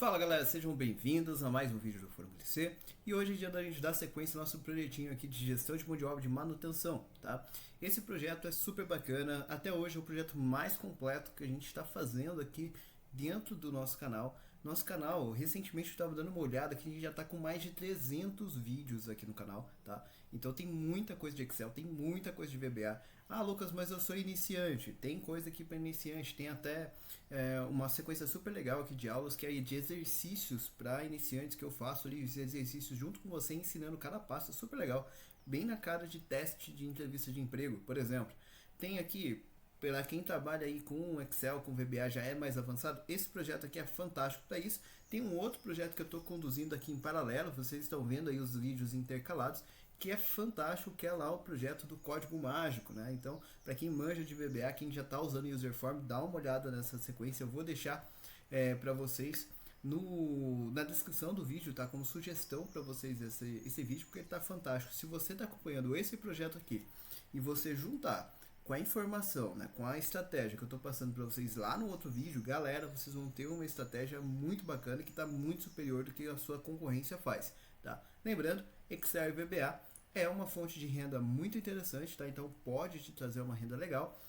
Fala galera, sejam bem-vindos a mais um vídeo do Fórum LC. E hoje é dia da gente dar sequência ao nosso projetinho aqui de gestão de mão de obra de manutenção, tá? Esse projeto é super bacana, até hoje é o projeto mais completo que a gente está fazendo aqui dentro do nosso canal. Nosso canal, recentemente eu estava dando uma olhada que a gente já está com mais de 300 vídeos aqui no canal, tá? Então tem muita coisa de Excel, tem muita coisa de VBA. Ah, Lucas, mas eu sou iniciante. Tem coisa aqui para iniciante, tem até uma sequência super legal aqui de aulas que é de exercícios para iniciantes que eu faço ali, os exercícios junto com você ensinando cada passo, super legal, bem na cara de teste de entrevista de emprego, por exemplo. Tem aqui para quem trabalha aí com Excel, com VBA já é mais avançado, esse projeto aqui é fantástico para isso. Tem um outro projeto que eu estou conduzindo aqui em paralelo, vocês estão vendo aí os vídeos intercalados, que é fantástico, que é lá o projeto do código mágico, né? Então, para quem manja de VBA, quem já está usando o Userform, dá uma olhada nessa sequência, eu vou deixar para vocês na descrição do vídeo, tá? Como sugestão para vocês esse vídeo, porque ele está fantástico. Se você está acompanhando esse projeto aqui e você juntar com a informação, né, com a estratégia que eu estou passando para vocês lá no outro vídeo, galera, vocês vão ter uma estratégia muito bacana que está muito superior do que a sua concorrência faz, tá? Lembrando, Excel e VBA é uma fonte de renda muito interessante, tá? Então pode te trazer uma renda legal.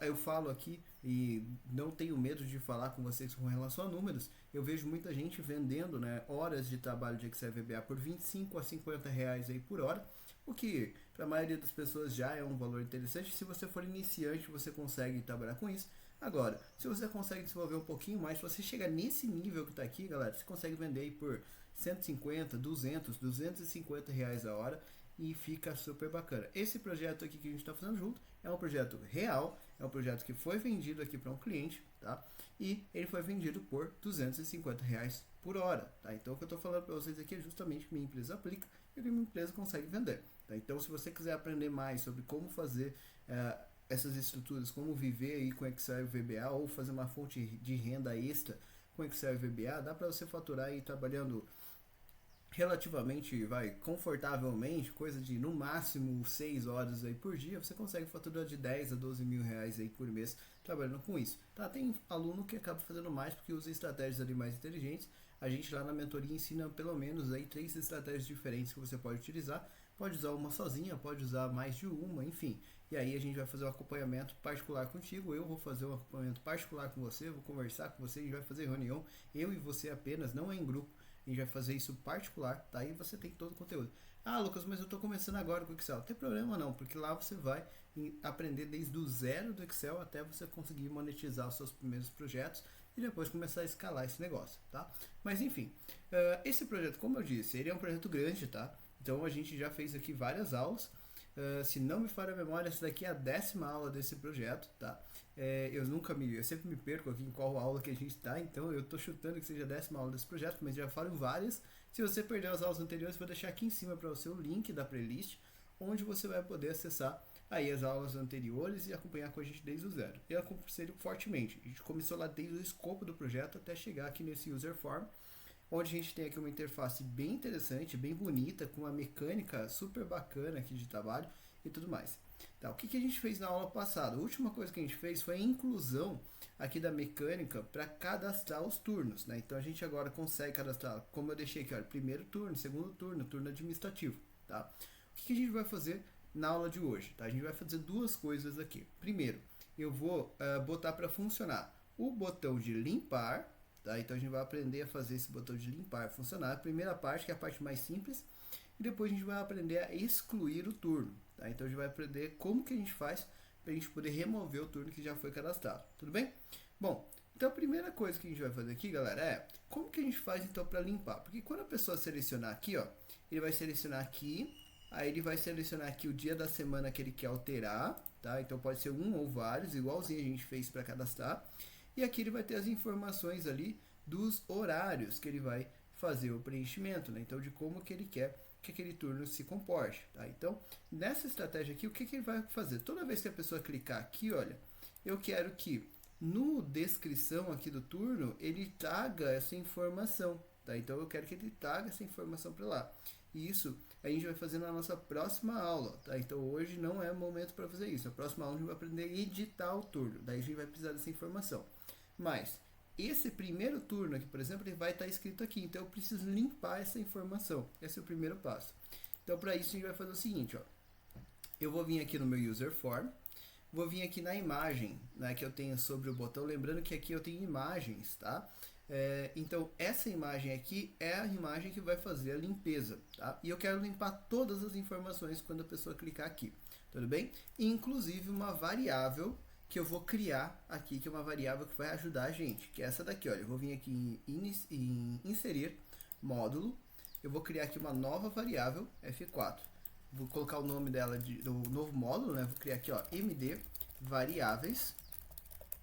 Eu falo aqui e não tenho medo de falar com vocês com relação a números. Eu vejo muita gente vendendo, né, horas de trabalho de Excel e VBA por 25 a 50 reais aí por hora, o que para a maioria das pessoas já é um valor interessante. Se você for iniciante, você consegue trabalhar com isso. Agora, se você consegue desenvolver um pouquinho mais, se você chega nesse nível que está aqui, galera, você consegue vender aí por 150, 200, 250 reais a hora e fica super bacana. Esse projeto aqui que a gente está fazendo junto é um projeto real, é um projeto que foi vendido aqui para um cliente, tá? E ele foi vendido por 250 reais por hora, tá? Então o que eu estou falando para vocês aqui é justamente que minha empresa aplica e que minha empresa consegue vender, tá? Então se você quiser aprender mais sobre como fazer essas estruturas, como viver aí com Excel e VBA ou fazer uma fonte de renda extra com Excel e VBA, dá para você faturar aí trabalhando relativamente, confortavelmente, coisa de no máximo 6 horas aí por dia, você consegue faturar de 10 a 12 mil reais aí por mês trabalhando com isso, tá? Tem aluno que acaba fazendo mais porque usa estratégias ali mais inteligentes. A gente lá na mentoria ensina pelo menos aí 3 estratégias diferentes que você pode utilizar. Pode usar uma sozinha, pode usar mais de uma, enfim. E aí a gente vai fazer um acompanhamento particular contigo, eu vou fazer um acompanhamento particular com você, vou conversar com você, a gente vai fazer reunião, eu e você apenas, não é em grupo. A gente vai fazer isso particular, tá? Aí você tem todo o conteúdo. Ah, Lucas, mas eu estou começando agora com o Excel. Não tem problema não, porque lá você vai aprender desde o zero do Excel até você conseguir monetizar os seus primeiros projetos e depois começar a escalar esse negócio, tá? Mas enfim, esse projeto, como eu disse, ele é um projeto grande, tá? Então a gente já fez aqui várias aulas. Se não me falha a memória, essa daqui é a 10ª aula desse projeto, tá? Eu sempre me perco aqui em qual aula que a gente está, então eu estou chutando que seja a 10ª aula desse projeto, mas já falo várias. Se você perdeu as aulas anteriores, vou deixar aqui em cima para você o link da playlist, onde você vai poder acessar aí as aulas anteriores e acompanhar com a gente desde o zero. Eu aconselho fortemente. A gente começou lá desde o escopo do projeto até chegar aqui nesse user form, onde a gente tem aqui uma interface bem interessante, bem bonita, com uma mecânica super bacana aqui de trabalho e tudo mais. Tá, o que a gente fez na aula passada? A última coisa que a gente fez foi a inclusão aqui da mecânica para cadastrar os turnos, né? Então a gente agora consegue cadastrar, como eu deixei aqui, olha, primeiro turno, segundo turno, turno administrativo, tá? O que a gente vai fazer na aula de hoje? Tá? A gente vai fazer duas coisas aqui. Primeiro, eu vou botar para funcionar o botão de limpar. Tá? Então a gente vai aprender a fazer esse botão de limpar funcionar. A primeira parte, que é a parte mais simples, e depois a gente vai aprender a excluir o turno. Tá? Então a gente vai aprender como que a gente faz para a gente poder remover o turno que já foi cadastrado. Tudo bem? Bom, então a primeira coisa que a gente vai fazer aqui, galera, é como que a gente faz então para limpar? Porque quando a pessoa selecionar aqui, ó, ele vai selecionar aqui, aí ele vai selecionar aqui o dia da semana que ele quer alterar, tá? Então pode ser um ou vários, igualzinho a gente fez para cadastrar. E aqui ele vai ter as informações ali dos horários que ele vai fazer o preenchimento, né? Então de como que ele quer que aquele turno se comporte, tá? Então nessa estratégia aqui, o que ele vai fazer? Toda vez que a pessoa clicar aqui, olha, eu quero que no descrição aqui do turno ele traga essa informação, tá? Então eu quero que ele traga essa informação para lá. E isso a gente vai fazer na nossa próxima aula, tá? Então hoje não é o momento para fazer isso. A próxima aula a gente vai aprender a editar o turno, daí a gente vai precisar dessa informação. Mas esse primeiro turno aqui, por exemplo, ele vai estar escrito aqui, então eu preciso limpar essa informação. Esse é o primeiro passo. Então, para isso, a gente vai fazer o seguinte, ó. Eu vou vir aqui no meu user form, vou vir aqui na imagem, né, que eu tenho sobre o botão, lembrando que aqui eu tenho imagens, tá? Então, essa imagem aqui é a imagem que vai fazer a limpeza, tá? E eu quero limpar todas as informações quando a pessoa clicar aqui, tudo bem? Inclusive uma variável que eu vou criar aqui, que é uma variável que vai ajudar a gente, que é essa daqui, olha. Eu vou vir aqui em inserir módulo, eu vou criar aqui uma nova variável, F4. Vou colocar o nome dela do novo módulo, né? Vou criar aqui, ó, md variáveis,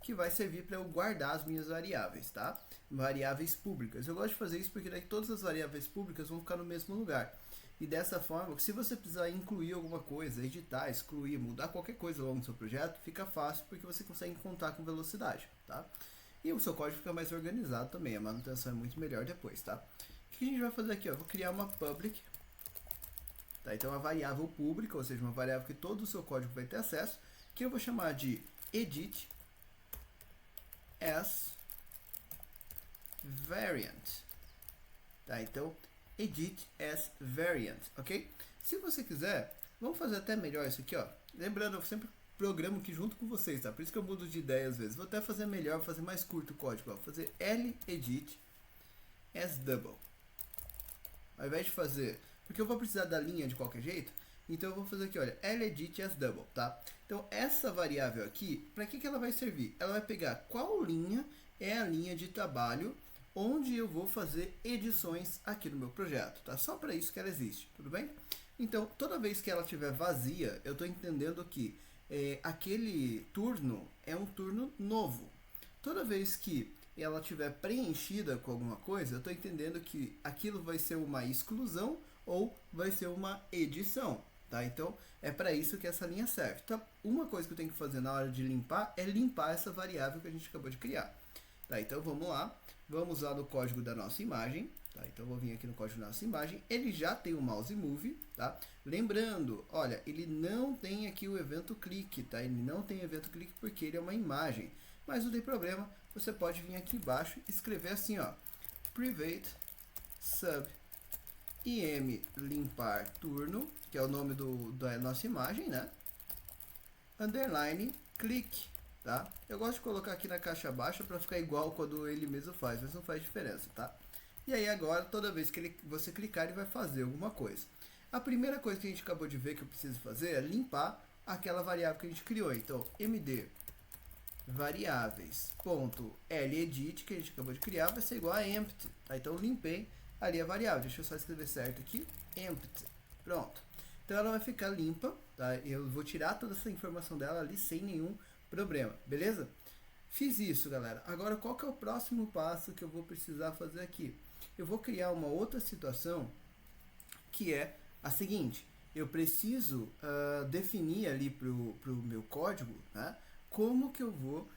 que vai servir para eu guardar as minhas variáveis, tá? Variáveis públicas. Eu gosto de fazer isso porque daí todas as variáveis públicas vão ficar no mesmo lugar. E dessa forma, se você precisar incluir alguma coisa, editar, excluir, mudar qualquer coisa ao longo do seu projeto, fica fácil porque você consegue contar com velocidade, tá? E o seu código fica mais organizado também, a manutenção é muito melhor depois, tá? O que a gente vai fazer aqui? Ó? Vou criar uma public, tá? Então, uma variável pública, ou seja, uma variável que todo o seu código vai ter acesso, que eu vou chamar de edit as variant, tá? Então, edit as variant, ok? Se você quiser, vamos fazer até melhor isso aqui, ó. Lembrando, eu sempre programo aqui junto com vocês, tá? Por isso que eu mudo de ideia às vezes. Vou até fazer melhor, vou fazer mais curto o código, ó. Vou fazer edit as double. Ao invés de fazer, porque eu vou precisar da linha de qualquer jeito, então eu vou fazer aqui, olha, edit as double, tá? Então essa variável aqui, para que ela vai servir? Ela vai pegar qual linha é a linha de trabalho onde eu vou fazer edições aqui no meu projeto, tá? Só para isso que ela existe, tudo bem? Então, toda vez que ela estiver vazia, eu estou entendendo que aquele turno é um turno novo. Toda vez que ela estiver preenchida com alguma coisa, eu estou entendendo que aquilo vai ser uma exclusão ou vai ser uma edição, tá? Então, é para isso que essa linha serve. Então, uma coisa que eu tenho que fazer na hora de limpar é limpar essa variável que a gente acabou de criar. Tá, então vamos lá, vamos lá no código da nossa imagem, tá? Então eu vou vir aqui no código da nossa imagem, ele já tem o mouse move, tá? Lembrando, olha, ele não tem aqui o evento clique, tá? Ele não tem evento clique porque ele é uma imagem, mas não tem problema, você pode vir aqui embaixo e escrever assim, ó, private sub im limpar turno, que é o nome da nossa imagem, né? Underline click. Tá? Eu gosto de colocar aqui na caixa baixa para ficar igual quando ele mesmo faz, mas não faz diferença, tá? E aí agora, toda vez que você clicar, ele vai fazer alguma coisa. A primeira coisa que a gente acabou de ver que eu preciso fazer é limpar aquela variável que a gente criou. Então, md variáveis.ledit, que a gente acabou de criar, vai ser igual a empty. Tá? Então, eu limpei ali a variável. Deixa eu só escrever certo aqui. Empty. Pronto. Então, ela vai ficar limpa. Tá? Eu vou tirar toda essa informação dela ali sem nenhum problema, beleza? Fiz isso, galera. Agora, qual que é o próximo passo que eu vou precisar fazer aqui? Eu vou criar uma outra situação que é a seguinte. Eu preciso definir ali pro meu código, né, como que eu vou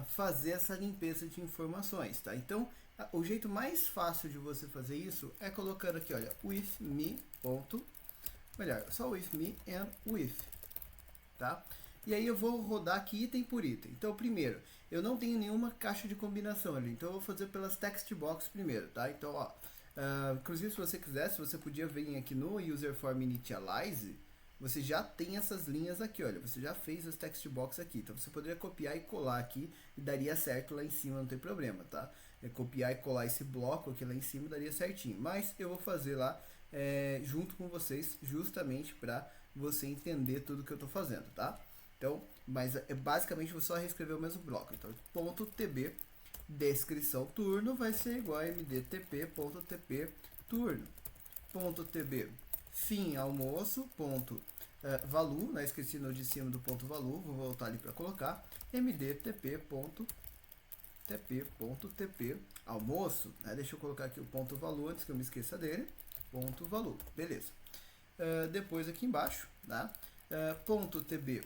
fazer essa limpeza de informações, tá? Então, o jeito mais fácil de você fazer isso é colocando aqui, olha, with me, melhor, só with me and with, tá? E aí eu vou rodar aqui item por item. Então, primeiro, eu não tenho nenhuma caixa de combinação ali, então eu vou fazer pelas text box primeiro, tá? Então, ó, inclusive se você quisesse, você podia vir aqui no user form initialize, você já tem essas linhas aqui, olha, você já fez as text box aqui, então você poderia copiar e colar aqui e daria certo lá em cima, não tem problema, tá? Copiar e colar esse bloco aqui lá em cima daria certinho, mas eu vou fazer lá junto com vocês, justamente para você entender tudo que eu tô fazendo, tá? Então, mas basicamente vou só reescrever o mesmo bloco. Então, .tb descrição turno vai ser igual a mdtp.tp turno. .tb fim almoço, value, né? Esqueci no de cima do ponto value, vou voltar ali para colocar mdtp.tp almoço, né? Deixa eu colocar aqui o ponto value antes que eu me esqueça dele. Ponto value, beleza. Depois aqui embaixo, tá? .tb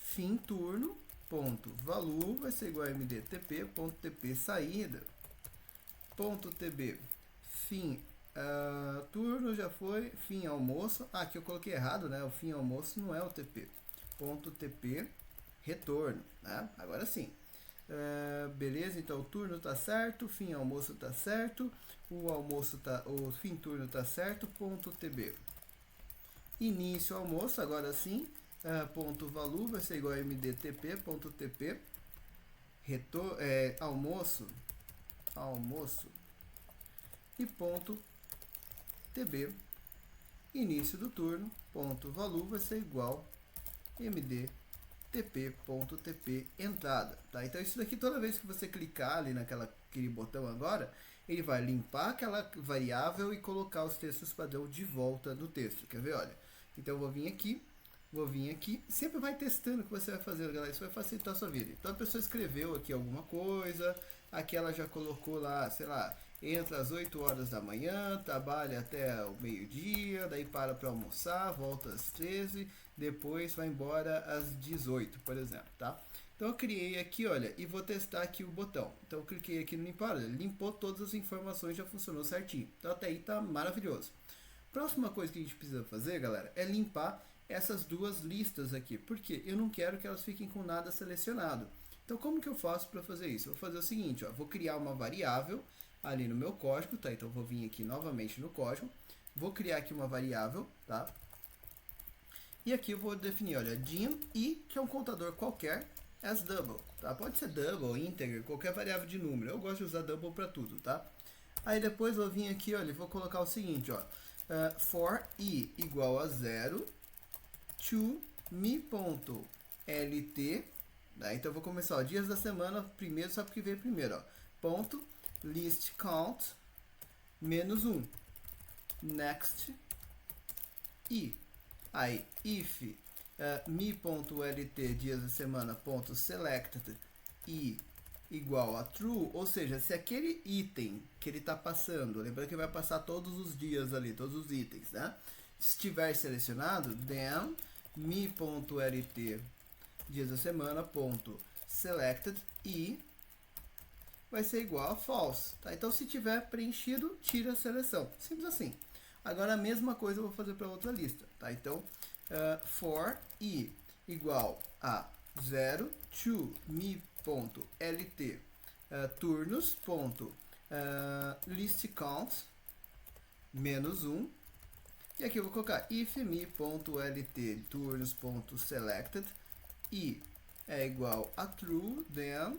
fim turno, ponto value vai ser igual a mdtp, ponto tp saída, ponto tb fim turno já foi, fim almoço, aqui eu coloquei errado, né? O fim almoço não é o tp, ponto tp retorno, né? Agora sim. Beleza, então o turno tá certo, o fim almoço tá certo, o fim turno tá certo, ponto TB. Início almoço, agora sim, ponto valor vai ser igual a mdtp, ponto TP, almoço, e ponto TB, início do turno, ponto valor vai ser igual mdtp.tp entrada, tá? Então isso daqui, toda vez que você clicar ali naquele botão agora, ele vai limpar aquela variável e colocar os textos padrão de volta no texto. Quer ver? Olha, então eu vou vir aqui, sempre vai testando o que você vai fazer, galera, isso vai facilitar a sua vida. Então a pessoa escreveu aqui alguma coisa, aqui ela já colocou lá, sei lá, entra às 8 horas da manhã, trabalha até o meio-dia, daí para almoçar, volta às 13, depois vai embora às 18, por exemplo, tá? Então eu criei aqui, olha, e vou testar aqui o botão. Então eu cliquei aqui no limpar, olha, limpou todas as informações, já funcionou certinho. Então até aí tá maravilhoso. Próxima coisa que a gente precisa fazer, galera, é limpar essas duas listas aqui, porque eu não quero que elas fiquem com nada selecionado. Então como que eu faço para fazer isso? Eu vou fazer o seguinte, ó, vou criar uma variável ali no meu código, tá? Então eu vou vir aqui novamente no código, vou criar aqui uma variável, tá? E aqui eu vou definir, olha, dim i, que é um contador qualquer, as double, tá? Pode ser double, integer, qualquer variável de número. Eu gosto de usar double para tudo, tá? Aí depois eu vim aqui, olha, vou colocar o seguinte, ó, for i igual a 0 to me.lt, tá? Então eu vou começar, ó, dias da semana, primeiro, só porque veio primeiro, ó, ponto list count menos 1, next i. Aí, if me.lt dias da semana ponto selected i igual a true, ou seja, se aquele item que ele está passando, lembrando que vai passar todos os dias ali, todos os itens, né? Estiver selecionado, then me.lt dias da semana ponto selected i vai ser igual a false, tá? Então se tiver preenchido, tira a seleção, simples assim. Agora a mesma coisa eu vou fazer para outra lista, tá? Então for i igual a 0 to me.lt turnos.list count menos 1, e aqui eu vou colocar if me.lt turnos.selected i é igual a true, then.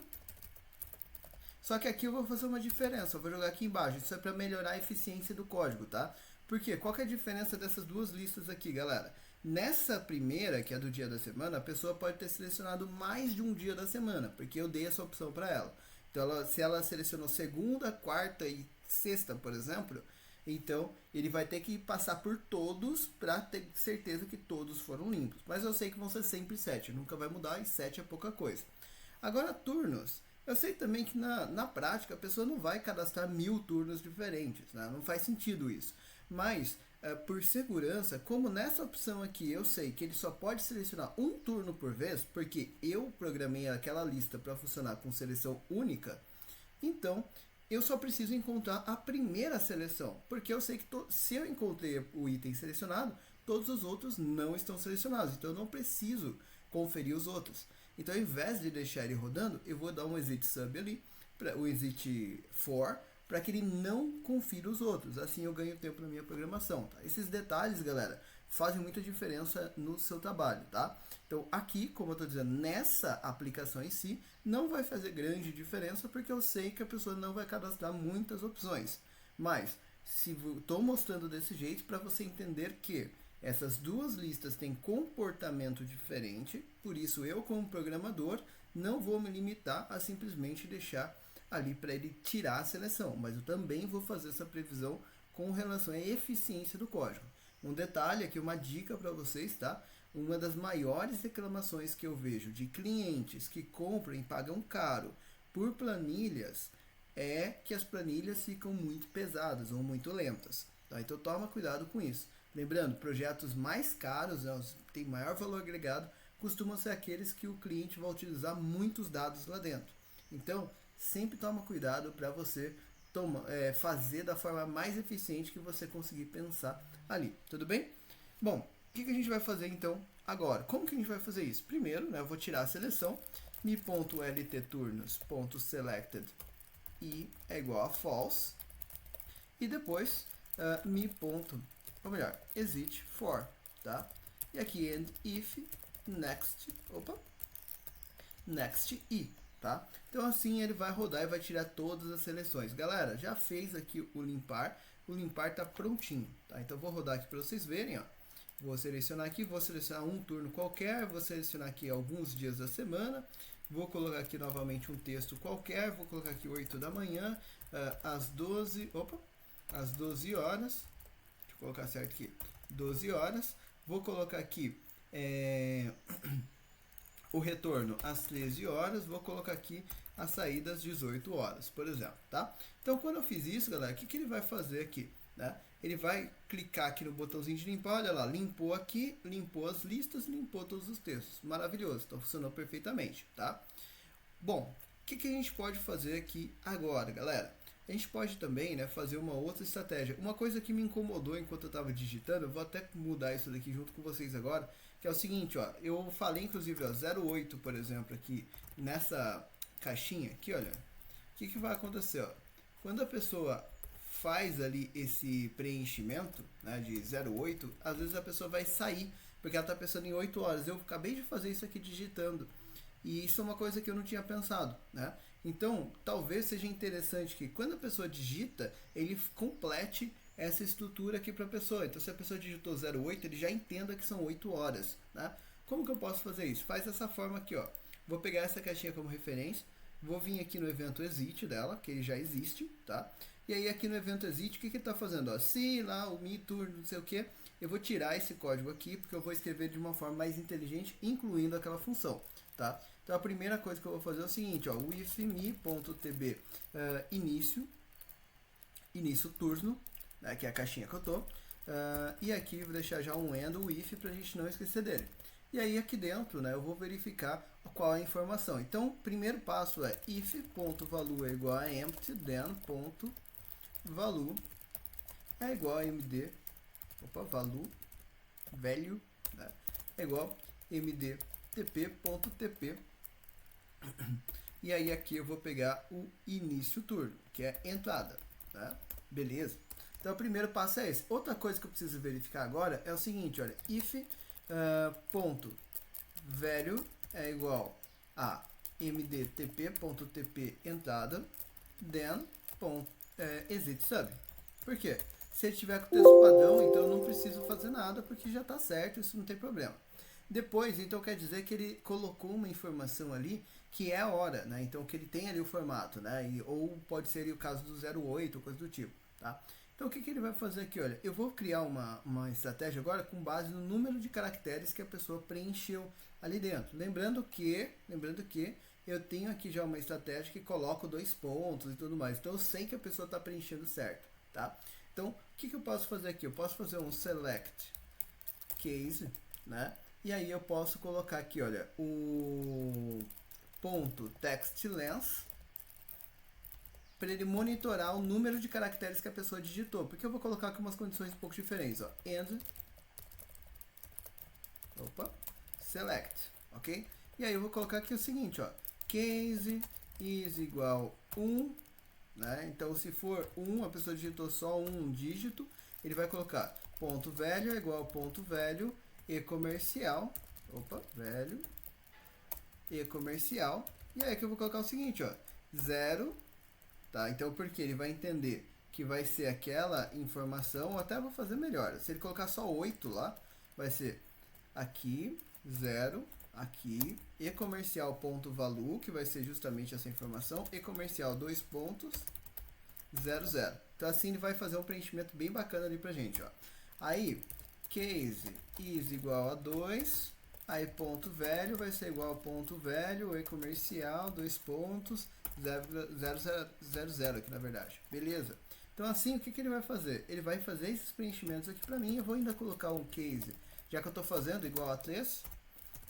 Só que aqui eu vou fazer uma diferença, eu vou jogar aqui embaixo, isso é para melhorar a eficiência do código, tá? Porque qual que é a diferença dessas duas listas aqui, galera? Nessa primeira, que é do dia da semana, a pessoa pode ter selecionado mais de um dia da semana, porque eu dei essa opção para ela. Então, se ela selecionou segunda, quarta e sexta, por exemplo, então ele vai ter que passar por todos para ter certeza que todos foram limpos. Mas eu sei que vão ser sempre 7, nunca vai mudar, e 7 é pouca coisa. Agora, turnos. Eu sei também que na prática a pessoa não vai cadastrar 1000 turnos diferentes, né? Não faz sentido isso. Mas, por segurança, como nessa opção aqui eu sei que ele só pode selecionar um turno por vez, porque eu programei aquela lista para funcionar com seleção única, então eu só preciso encontrar a primeira seleção, porque eu sei que se eu encontrei o item selecionado, todos os outros não estão selecionados, então eu não preciso conferir os outros. Então, ao invés de deixar ele rodando, eu vou dar um exit sub ali, o exit for, para que ele não confira os outros. Assim eu ganho tempo na minha programação. Tá? Esses detalhes, galera, fazem muita diferença no seu trabalho, tá? Então, aqui, como eu estou dizendo, nessa aplicação em si, não vai fazer grande diferença, porque eu sei que a pessoa não vai cadastrar muitas opções. Mas, se estou mostrando desse jeito, para você entender que essas duas listas têm comportamento diferente, por isso eu, como programador, não vou me limitar a simplesmente deixar ali para ele tirar a seleção, mas eu também vou fazer essa previsão com relação à eficiência do código. Um detalhe aqui, uma dica para vocês, tá? Uma das maiores reclamações que eu vejo de clientes que compram e pagam caro por planilhas é que as planilhas ficam muito pesadas ou muito lentas, tá? Então toma cuidado com isso. Lembrando, projetos mais caros, né, tem maior valor agregado, costumam ser aqueles que o cliente vai utilizar muitos dados lá dentro. Então, sempre toma cuidado para você fazer da forma mais eficiente que você conseguir pensar ali. Tudo bem? Bom, o que a gente vai fazer então agora? Como que a gente vai fazer isso? Primeiro, né, eu vou tirar a seleção mi.ltturnos.selected e é igual a false. E depois ou melhor, exit for, tá? E aqui end if next i, tá? Então assim ele vai rodar e vai tirar todas as seleções. Galera, já fez aqui o limpar tá prontinho, tá? Então vou rodar aqui para vocês verem, ó. Vou selecionar aqui, vou selecionar um turno qualquer, vou selecionar aqui alguns dias da semana, vou colocar aqui novamente um texto qualquer, vou colocar aqui 8 da manhã, às 12 horas, deixa eu colocar certo aqui, 12 horas, vou colocar aqui o retorno às 13 horas, vou colocar aqui a saída às 18 horas, por exemplo, tá? Então, quando eu fiz isso, galera, o que ele vai fazer aqui, né? Ele vai clicar aqui no botãozinho de limpar, olha lá, limpou aqui, limpou as listas, limpou todos os textos. Maravilhoso, então funcionou perfeitamente, tá? Bom, o que a gente pode fazer aqui agora, galera? A gente pode também, né, fazer uma outra estratégia. Uma coisa que me incomodou enquanto eu estava digitando, eu vou até mudar isso daqui junto com vocês agora, que é o seguinte, ó, eu falei inclusive, ó, 08, por exemplo, aqui nessa caixinha aqui, olha, o que vai acontecer, ó? Quando a pessoa faz ali esse preenchimento, né, de 08, às vezes a pessoa vai sair, porque ela está pensando em 8 horas. Eu acabei de fazer isso aqui digitando, e isso é uma coisa que eu não tinha pensado, né? Então, talvez seja interessante que quando a pessoa digita, ele complete essa estrutura aqui para a pessoa. Então, se a pessoa digitou 08, ele já entenda que são 8 horas, né? Como que eu posso fazer isso? Faz dessa forma aqui, ó. Vou pegar essa caixinha como referência, vou vir aqui no evento exit dela, que ele já existe, tá? E aí aqui no evento exit, o que ele está fazendo? Ó, se lá o me turno, não sei o que, eu vou tirar esse código aqui, porque eu vou escrever de uma forma mais inteligente, incluindo aquela função, tá? Então a primeira coisa que eu vou fazer é o seguinte, ó, with me.tb início turno, né, que é a caixinha que eu tô, e aqui vou deixar já um end with para a gente não esquecer dele. E aí aqui dentro, né, eu vou verificar qual é a informação. Então, o primeiro passo é if.value é igual a empty, then.value é igual a value, né, é igual mdtp.tp. E aí aqui eu vou pegar o início turno, que é entrada, tá? Beleza? Então o primeiro passo é esse. Outra coisa que eu preciso verificar agora é o seguinte, olha, if ponto value é igual a mdtp.tp entrada, then exit sub. Por quê? Se ele tiver com o texto padrão, então eu não preciso fazer nada, porque já está certo, isso não tem problema. Depois, então quer dizer que ele colocou uma informação ali que é a hora, né? Então que ele tem ali o formato, né? Ou pode ser ali o caso do 08, coisa do tipo, tá? Então o que ele vai fazer aqui? Olha, eu vou criar uma estratégia agora com base no número de caracteres que a pessoa preencheu ali dentro. Lembrando que eu tenho aqui já uma estratégia que coloco 2 pontos e tudo mais. Então eu sei que a pessoa está preenchendo certo, tá? Então o que eu posso fazer aqui? Eu posso fazer um select case, né? E aí eu posso colocar aqui, olha, o ponto text length para ele monitorar o número de caracteres que a pessoa digitou, porque eu vou colocar aqui umas condições um pouco diferentes, ó, select, ok? E aí eu vou colocar aqui o seguinte, ó, case is igual 1, né? Então se for 1, a pessoa digitou só um dígito, ele vai colocar ponto value é igual a ponto value e comercial, value e comercial, e aí que eu vou colocar o seguinte, ó, 0, tá? Então porque ele vai entender que vai ser aquela informação, ou até vou fazer melhor, se ele colocar só 8 lá, vai ser aqui 0, aqui, e comercial ponto value, que vai ser justamente essa informação, e comercial 2 pontos 0, 0. Então assim ele vai fazer um preenchimento bem bacana ali pra gente, ó. Aí case is igual a 2, aí ponto value vai ser igual a ponto value, e comercial 2 pontos 0, 0, 0, 0 aqui na verdade, beleza? Então assim o que ele vai fazer? Ele vai fazer esses preenchimentos aqui pra mim. Eu vou ainda colocar um case, já que eu tô fazendo igual a 3,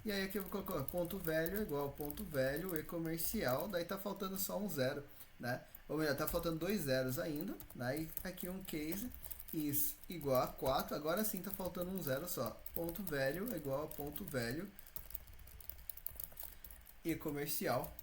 e aí aqui eu vou colocar ponto value é igual a ponto value e comercial, daí tá faltando só um 0, né? Ou melhor, tá faltando 2 zeros ainda, né? E aqui um case is igual a 4, agora sim tá faltando um 0 só. Ponto value é igual a ponto value e comercial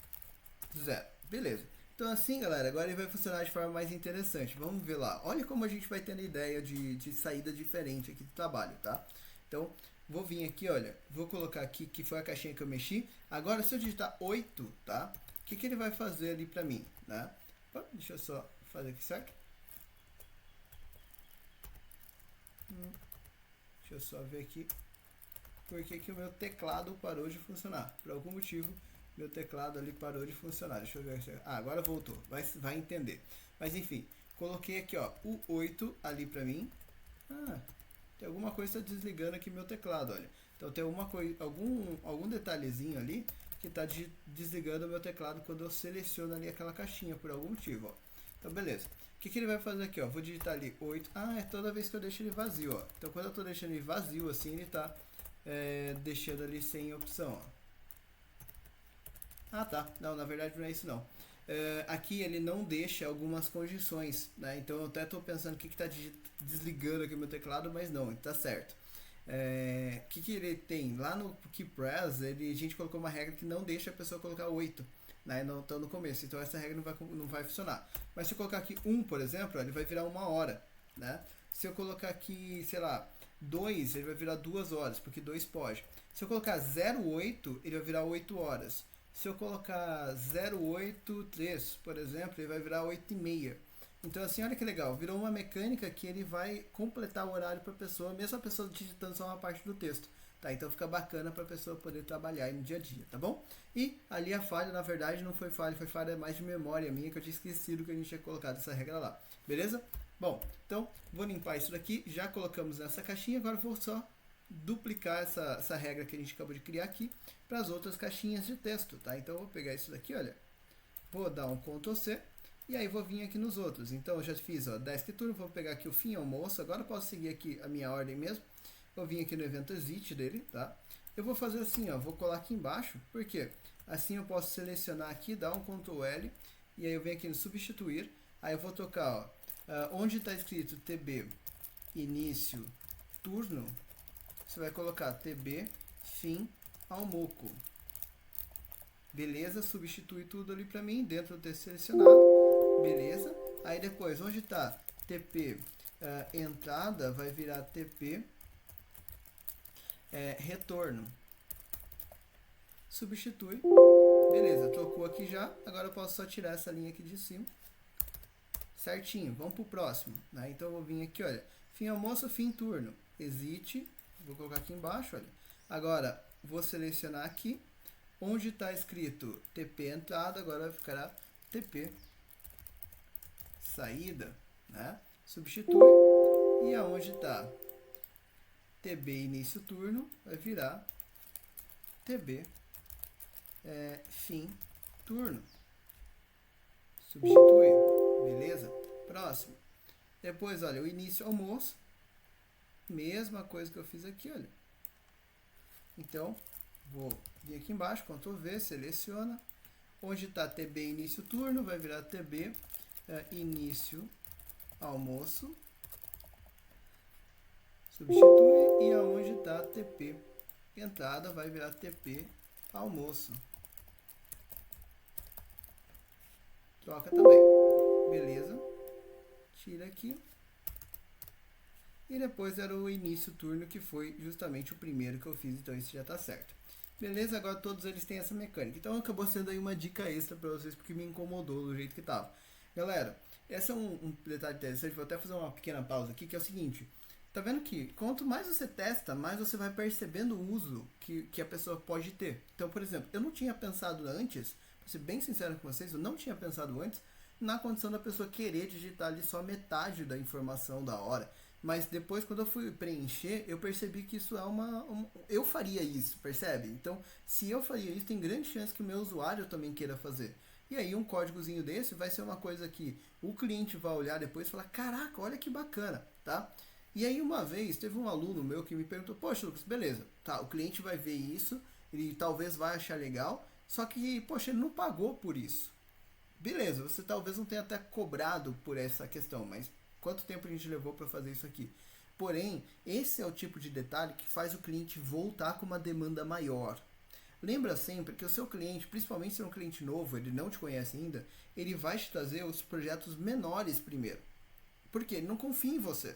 0. Beleza. Então assim, galera, agora ele vai funcionar de forma mais interessante. Vamos ver lá. Olha como a gente vai tendo ideia de saída diferente aqui do trabalho, tá? Então, vou vir aqui, olha. Vou colocar aqui que foi a caixinha que eu mexi. Agora, se eu digitar 8, tá? O que ele vai fazer ali pra mim, né? Opa, deixa eu só fazer aqui, certo? Deixa eu só ver aqui. Por que o meu teclado parou de funcionar? Por algum motivo, meu teclado ali parou de funcionar. Deixa eu ver. Agora voltou. Vai entender. Mas enfim, coloquei aqui, ó, o 8 ali pra mim. Tem alguma coisa desligando aqui meu teclado, olha. Então tem algum detalhezinho ali que está desligando o meu teclado quando eu seleciono ali aquela caixinha por algum motivo, ó. Então beleza. O que ele vai fazer aqui, ó? Vou digitar ali 8. É toda vez que eu deixo ele vazio, ó. Então quando eu estou deixando ele vazio assim, ele está deixando ali sem opção, ó. Tá. Não, na verdade não é isso não. Aqui ele não deixa algumas condições, né? Então eu até estou pensando o que está desligando aqui o meu teclado, mas não, está certo. O que ele tem? Lá no KeyPress, a gente colocou uma regra que não deixa a pessoa colocar 8, né? Não estão no começo, então essa regra não vai funcionar. Mas se eu colocar aqui 1, por exemplo, ele vai virar 1 hora, né? Se eu colocar aqui, sei lá, 2, ele vai virar 2 horas, porque 2 pode. Se eu colocar 0,8, ele vai virar 8 horas. Se eu colocar 0,83, por exemplo, ele vai virar 8h30. Então assim, olha que legal, virou uma mecânica que ele vai completar o horário para a pessoa, mesmo a pessoa digitando só uma parte do texto, tá? Então fica bacana para a pessoa poder trabalhar aí no dia a dia, tá bom? E ali a falha, na verdade, não foi falha mais de memória minha, que eu tinha esquecido que a gente tinha colocado essa regra lá, beleza? Bom, então vou limpar isso daqui, já colocamos nessa caixinha, agora vou só duplicar essa regra que a gente acabou de criar aqui para as outras caixinhas de texto, tá? Então eu vou pegar isso daqui, olha, vou dar um Ctrl C, e aí vou vir aqui nos outros. Então eu já fiz, ó, Desk Tour, vou pegar aqui o fim almoço. Agora eu posso seguir aqui a minha ordem mesmo. Vou vir aqui no evento exit dele, tá? Eu vou fazer assim, ó, vou colar aqui embaixo. Por quê? Assim eu posso selecionar aqui, dar um Ctrl L. E aí eu venho aqui no substituir. Aí eu vou tocar, ó, onde está escrito TB início turno. Você vai colocar TB fim almoço. Beleza? Substitui tudo ali para mim dentro do texto selecionado. Beleza? Aí depois, onde está TP entrada, vai virar TP retorno. Substitui. Beleza, tocou aqui já. Agora eu posso só tirar essa linha aqui de cima. Certinho, vamos para o próximo, né? Então eu vou vir aqui, olha, fim almoço, fim turno. Exit, vou colocar aqui embaixo, olha. Agora, vou selecionar aqui. Onde está escrito TP entrada, agora vai ficar TP saída, né? Substitui. E aonde está TB início turno, vai virar TB fim turno. Substitui. Beleza? Próximo. Depois, olha, o início almoço. Mesma coisa que eu fiz aqui, olha. Então, vou vir aqui embaixo, Ctrl V, seleciona. Onde está TB início turno, vai virar TB início almoço. Substitui. E aonde está TP entrada, vai virar TP almoço. Troca também. Beleza. Tira aqui. E depois era o início turno, que foi justamente o primeiro que eu fiz, então isso já está certo. Beleza, agora todos eles têm essa mecânica. Então acabou sendo aí uma dica extra para vocês, porque me incomodou do jeito que estava. Galera, esse é um detalhe interessante, vou até fazer uma pequena pausa aqui, que é o seguinte. Tá vendo que quanto mais você testa, mais você vai percebendo o uso que a pessoa pode ter. Então, por exemplo, eu não tinha pensado antes, para ser bem sincero com vocês, eu não tinha pensado antes na condição da pessoa querer digitar ali só metade da informação da hora. Mas depois, quando eu fui preencher, eu percebi que isso é eu faria isso, percebe? Então, se eu faria isso, tem grande chance que o meu usuário também queira fazer. E aí, um códigozinho desse vai ser uma coisa que o cliente vai olhar depois e falar, caraca, olha que bacana, tá? E aí, uma vez, teve um aluno meu que me perguntou, poxa, Lucas, beleza, tá, o cliente vai ver isso, ele talvez vai achar legal, só que, poxa, ele não pagou por isso. Beleza, você talvez não tenha até cobrado por essa questão, mas quanto tempo a gente levou para fazer isso aqui? Porém, esse é o tipo de detalhe que faz o cliente voltar com uma demanda maior. lembra sempre que o seu cliente, principalmente se é um cliente novo, ele não te conhece ainda, ele vai te trazer os projetos menores primeiro. Por quê? Ele não confia em você.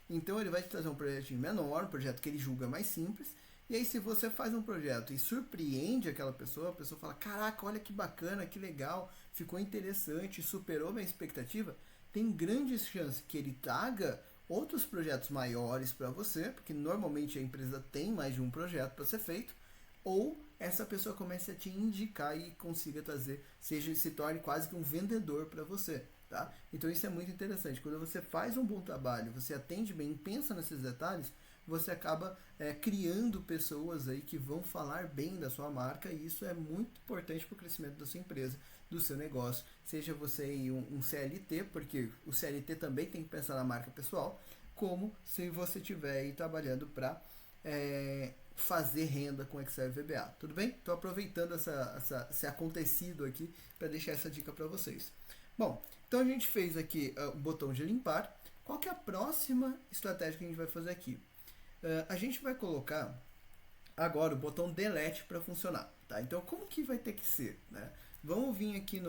Então ele vai te trazer um projeto menor, um projeto que ele julga mais simples. E aí se você faz um projeto e surpreende aquela pessoa, a pessoa fala, caraca, olha que bacana, que legal, ficou interessante, superou minha expectativa, tem grandes chances que ele traga outros projetos maiores para você, porque normalmente a empresa tem mais de um projeto para ser feito, ou essa pessoa comece a te indicar e consiga trazer, se torne quase que um vendedor para você. Tá? Então isso é muito interessante. Quando você faz um bom trabalho, você atende bem, pensa nesses detalhes, você acaba criando pessoas aí que vão falar bem da sua marca, e isso é muito importante para o crescimento da sua empresa, do seu negócio. Seja você aí um CLT, porque o CLT também tem que pensar na marca pessoal, como se você estiver aí trabalhando para fazer renda com Excel e VBA. Tudo bem? Estou aproveitando esse acontecido aqui para deixar essa dica para vocês. Bom, então a gente fez aqui o botão de limpar. Qual que é a próxima estratégia que a gente vai fazer aqui? A gente vai colocar agora o botão delete para funcionar. Tá? Então como que vai ter que ser? Né? Vamos vir aqui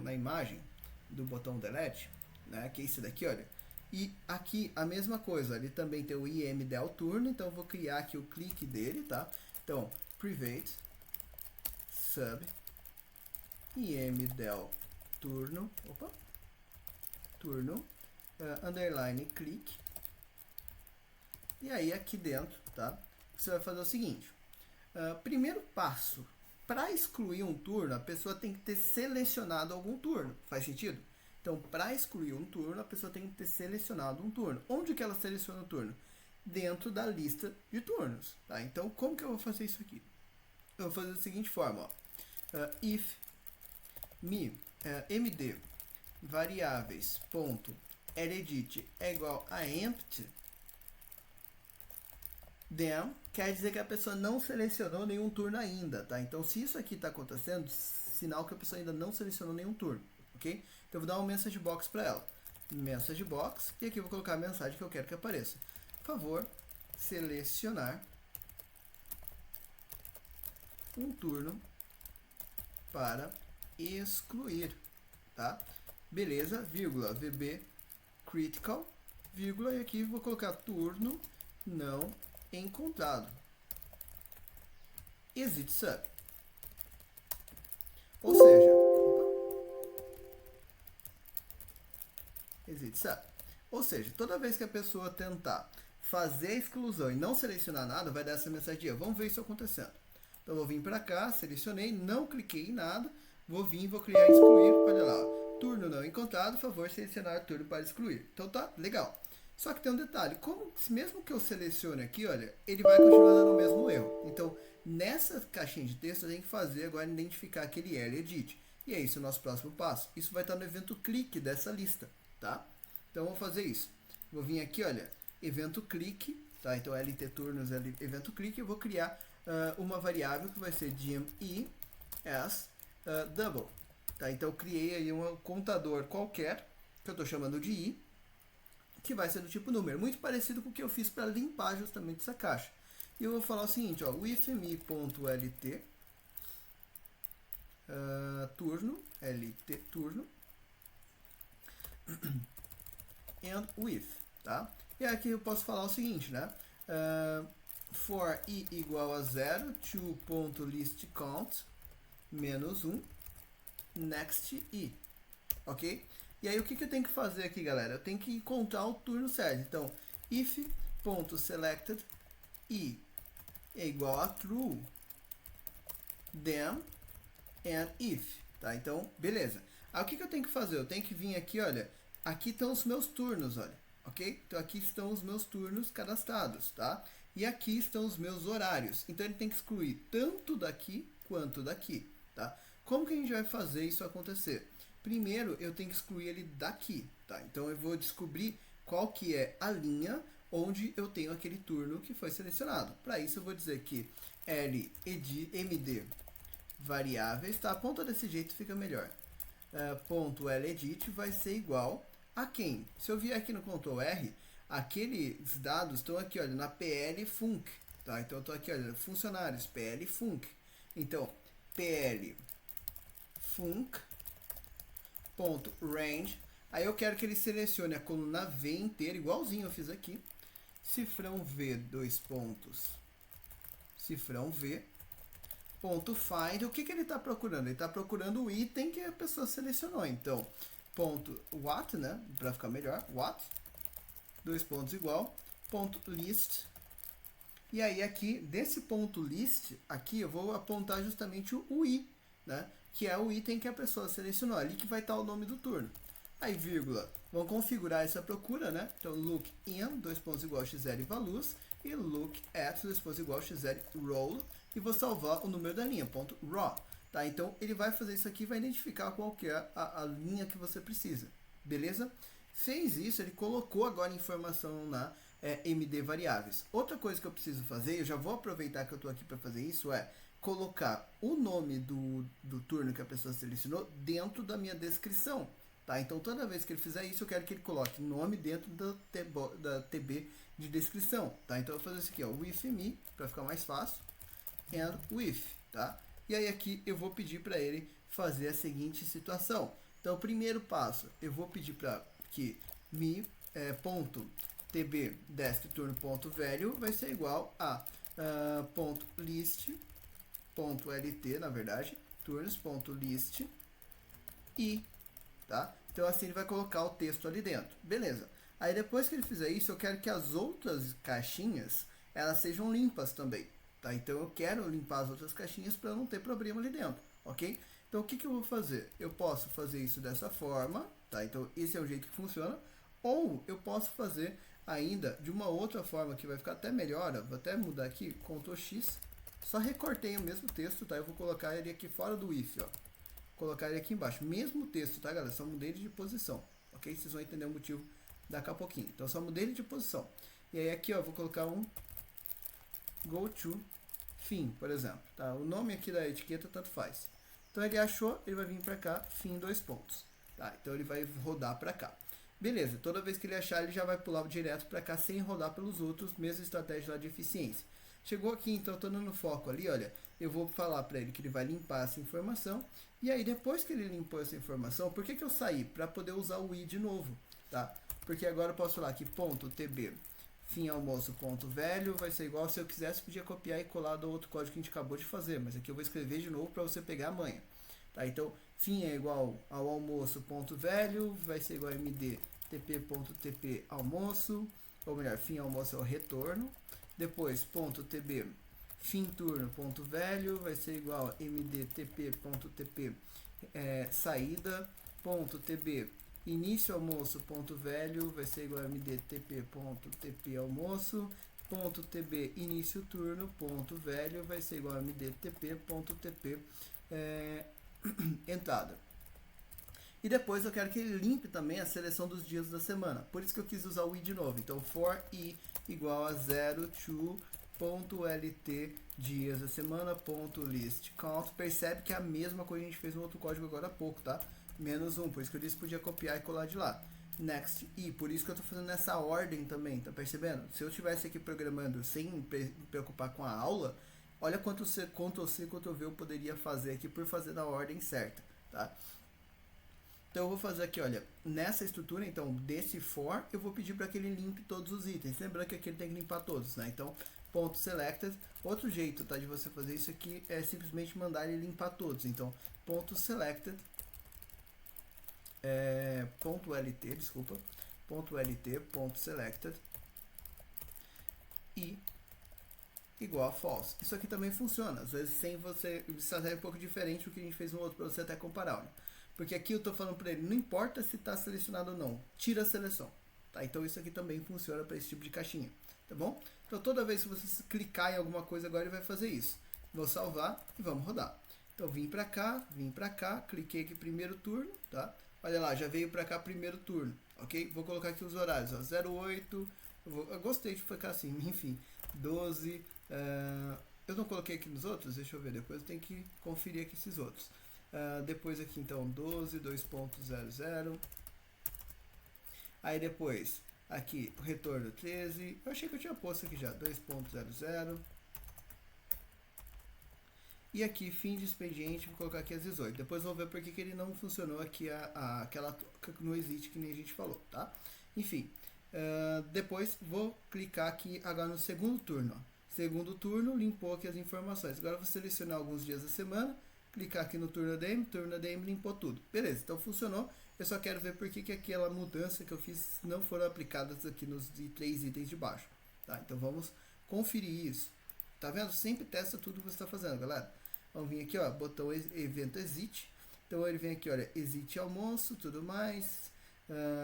na imagem do botão delete, né? Que é esse daqui, olha. E aqui a mesma coisa, ele também tem o imdel turno, então eu vou criar aqui o clique dele, tá? Então, private sub imdel turno, underline clique. E aí aqui dentro, tá? Você vai fazer o seguinte, primeiro passo, para excluir um turno, a pessoa tem que ter selecionado algum turno, faz sentido? Então, para excluir um turno, a pessoa tem que ter selecionado um turno. Onde que ela seleciona o turno? Dentro da lista de turnos. Tá? Então, como que eu vou fazer isso aqui? Eu vou fazer da seguinte forma. Ó. If md variáveis ponto edit é igual a empty, then quer dizer que a pessoa não selecionou nenhum turno ainda. Tá? Então, se isso aqui está acontecendo, sinal que a pessoa ainda não selecionou nenhum turno. Ok? Então eu vou dar um message box para ela. Message box, e aqui eu vou colocar a mensagem que eu quero que apareça. Por favor, selecionar um turno para excluir, tá? Beleza, vírgula, VB critical, vírgula, e aqui vou colocar turno não encontrado. Exit sub. Ou seja, ou seja, toda vez que a pessoa tentar fazer a exclusão e não selecionar nada, vai dar essa mensagem. Vamos ver isso acontecendo. Então, eu vou vir para cá, selecionei, não cliquei em nada, vou vir e vou criar excluir. Olha lá, turno não encontrado, favor selecionar turno para excluir. Então tá, legal. Só que tem um detalhe, mesmo que eu selecione aqui, olha, ele vai continuar dando o mesmo erro. Então, nessa caixinha de texto, eu tenho que fazer agora identificar aquele edit. E é isso o nosso próximo passo. Isso vai estar no evento clique dessa lista. Tá? Então, eu vou fazer isso. Vou vir aqui, olha, evento clique, tá? Então, LT turnos, evento clique, eu vou criar uma variável que vai ser gme as double, tá? Então, eu criei aí um contador qualquer, que eu estou chamando de i, que vai ser do tipo número, muito parecido com o que eu fiz para limpar justamente essa caixa. E eu vou falar o seguinte, ó, withme.lt turno, lt turno, and with, tá? E aqui eu posso falar o seguinte, né? For i igual a 0, to.listCount menos 1, next i, ok? E aí o que eu tenho que fazer aqui, galera? Eu tenho que encontrar o turno certo. Então, if.selected i é igual a true, then and if, tá? Então, beleza. Aí o que eu tenho que fazer? Eu tenho que vir aqui, olha, aqui estão os meus turnos, olha, ok? Então aqui estão os meus turnos cadastrados, tá? E aqui estão os meus horários. Então ele tem que excluir tanto daqui quanto daqui, tá? Como que a gente vai fazer isso acontecer? Primeiro eu tenho que excluir ele daqui, tá? Então eu vou descobrir qual que é a linha onde eu tenho aquele turno que foi selecionado. Para isso eu vou dizer que md variáveis, tá? Aponta desse jeito fica melhor. Ponto .ledit vai ser igual a quem? Se eu vier aqui no Ctrl R, aqueles dados estão aqui, olha, na PL func, tá? Então eu estou aqui, olha, funcionários, PL func. Então, pl func.range. Aí eu quero que ele selecione a coluna V inteira, igualzinho eu fiz aqui. Cifrão V, dois pontos. Cifrão V. Ponto find. O que ele está procurando? Ele está procurando o item que a pessoa selecionou. Então, ponto what, né? Para ficar melhor. What. Dois pontos igual. Ponto list. E aí aqui, desse ponto list, aqui eu vou apontar justamente o i, né? Que é o item que a pessoa selecionou. Ali que vai estar o nome do turno. Aí, vírgula, vamos configurar essa procura, né? Então, look in, dois pontos igual xl values, e look at, dois pontos igual xl roll, e vou salvar o número da linha, ponto raw. Tá? Então, ele vai fazer isso aqui e vai identificar qual que é a linha que você precisa. Beleza? Fez isso, ele colocou agora a informação na MD variáveis. Outra coisa que eu preciso fazer, eu já vou aproveitar que eu estou aqui para fazer isso, é colocar o nome do turno que a pessoa selecionou dentro da minha descrição. Tá? Então, toda vez que ele fizer isso, eu quero que ele coloque nome dentro da TB de descrição. Tá? Então, eu vou fazer isso aqui, ó, with me, para ficar mais fácil, and with. Tá? E aí, aqui, eu vou pedir para ele fazer a seguinte situação. Então, o primeiro passo, eu vou pedir para que me.tb deskturno.value vai ser igual a .list.lt, na verdade, turnos.list e, tá? Então, assim ele vai colocar o texto ali dentro. Beleza. Aí, depois que ele fizer isso, eu quero que as outras caixinhas, elas sejam limpas também. Tá? Então, eu quero limpar as outras caixinhas para não ter problema ali dentro. Ok? Então, o que eu vou fazer? Eu posso fazer isso dessa forma. Tá? Então, esse é o jeito que funciona. Ou eu posso fazer ainda de uma outra forma que vai ficar até melhor. Ó. Vou até mudar aqui, Ctrl X. Só recortei o mesmo texto, tá? Eu vou colocar ele aqui fora do if, ó. Colocar ele aqui embaixo. Mesmo texto, tá, galera? Só mudei ele de posição, ok? Vocês vão entender o motivo daqui a pouquinho. Então, só mudei ele de posição. E aí, aqui, ó, vou colocar um go to fim, por exemplo, tá? O nome aqui da etiqueta tanto faz. Então, ele achou, ele vai vir para cá, fim, dois pontos, tá? Então, ele vai rodar para cá. Beleza, toda vez que ele achar, ele já vai pular direto para cá sem rodar pelos outros, mesma estratégia lá de eficiência. Chegou aqui, então eu tô dando foco ali, olha, eu vou falar para ele que ele vai limpar essa informação, e aí depois que ele limpou essa informação, por que eu saí? Para poder usar o i de novo, tá? Porque agora eu posso falar que .tb fim almoço ponto velho vai ser igual se eu quisesse, podia copiar e colar do outro código que a gente acabou de fazer, mas aqui eu vou escrever de novo para você pegar a manha. Tá? Então, fim é igual ao almoço ponto velho, vai ser igual a md tp.tp almoço, ou melhor, fim almoço é o retorno. Depois, ponto .tb fim turno ponto velho vai ser igual a mdtp.tp saída, ponto .tb início almoço ponto velho vai ser igual a mdtp.tp almoço, ponto .tb início turno ponto velho vai ser igual a mdtp.tp entrada. E depois eu quero que ele limpe também a seleção dos dias da semana. Por isso que eu quis usar o i de novo. Então, for i igual a 02.lt dias da semana, .list count. Percebe que é a mesma coisa que a gente fez no outro código agora há pouco, tá? Menos um, por isso que eu disse que podia copiar e colar de lá. Next i, por isso que eu estou fazendo nessa ordem também, tá percebendo? Se eu estivesse aqui programando sem me preocupar com a aula, olha quanto Ctrl+C, Ctrl+V eu poderia fazer aqui por fazer na ordem certa, tá? Então eu vou fazer aqui, olha, nessa estrutura, então, desse for, eu vou pedir para que ele limpe todos os itens. Lembrando que aqui ele tem que limpar todos, né? Então, ponto .selected. Outro jeito, tá, de você fazer isso aqui é simplesmente mandar ele limpar todos. Então, ponto .selected, ponto .lt, desculpa, ponto .lt, ponto .selected e igual a false. Isso aqui também funciona, às vezes sem você, isso é um pouco diferente do que a gente fez no outro, para você até comparar, olha. Porque aqui eu estou falando para ele, não importa se está selecionado ou não, tira a seleção. Tá? Então isso aqui também funciona para esse tipo de caixinha. Tá bom? Então toda vez que você clicar em alguma coisa agora ele vai fazer isso. Vou salvar e vamos rodar. Então vim para cá, cliquei aqui primeiro turno. Tá? Olha lá, já veio para cá primeiro turno. Ok? Vou colocar aqui os horários. Ó, 08, eu gostei de ficar assim, enfim. 12, eu não coloquei aqui nos outros, deixa eu ver, depois eu tenho que conferir aqui esses outros. Depois aqui então 12, 2.00. Aí depois aqui o retorno 13. Eu achei que eu tinha posto aqui já 2.00. E aqui, fim de expediente, vou colocar aqui às 18. Depois vou ver por que ele não funcionou aqui aquela no exit que nem a gente falou, tá? Enfim, depois vou clicar aqui agora no segundo turno. Ó. Segundo turno, limpou aqui as informações. Agora eu vou selecionar alguns dias da semana, clicar aqui no turno ADM limpou tudo. Beleza, então funcionou. Eu só quero ver por que aquela mudança que eu fiz não foram aplicadas aqui nos 3 itens de baixo. Tá? Então vamos conferir isso. Tá vendo? Sempre testa tudo que você está fazendo, galera. Vamos vir aqui, ó, botão evento exit. Então ele vem aqui, olha, exit almoço, tudo mais.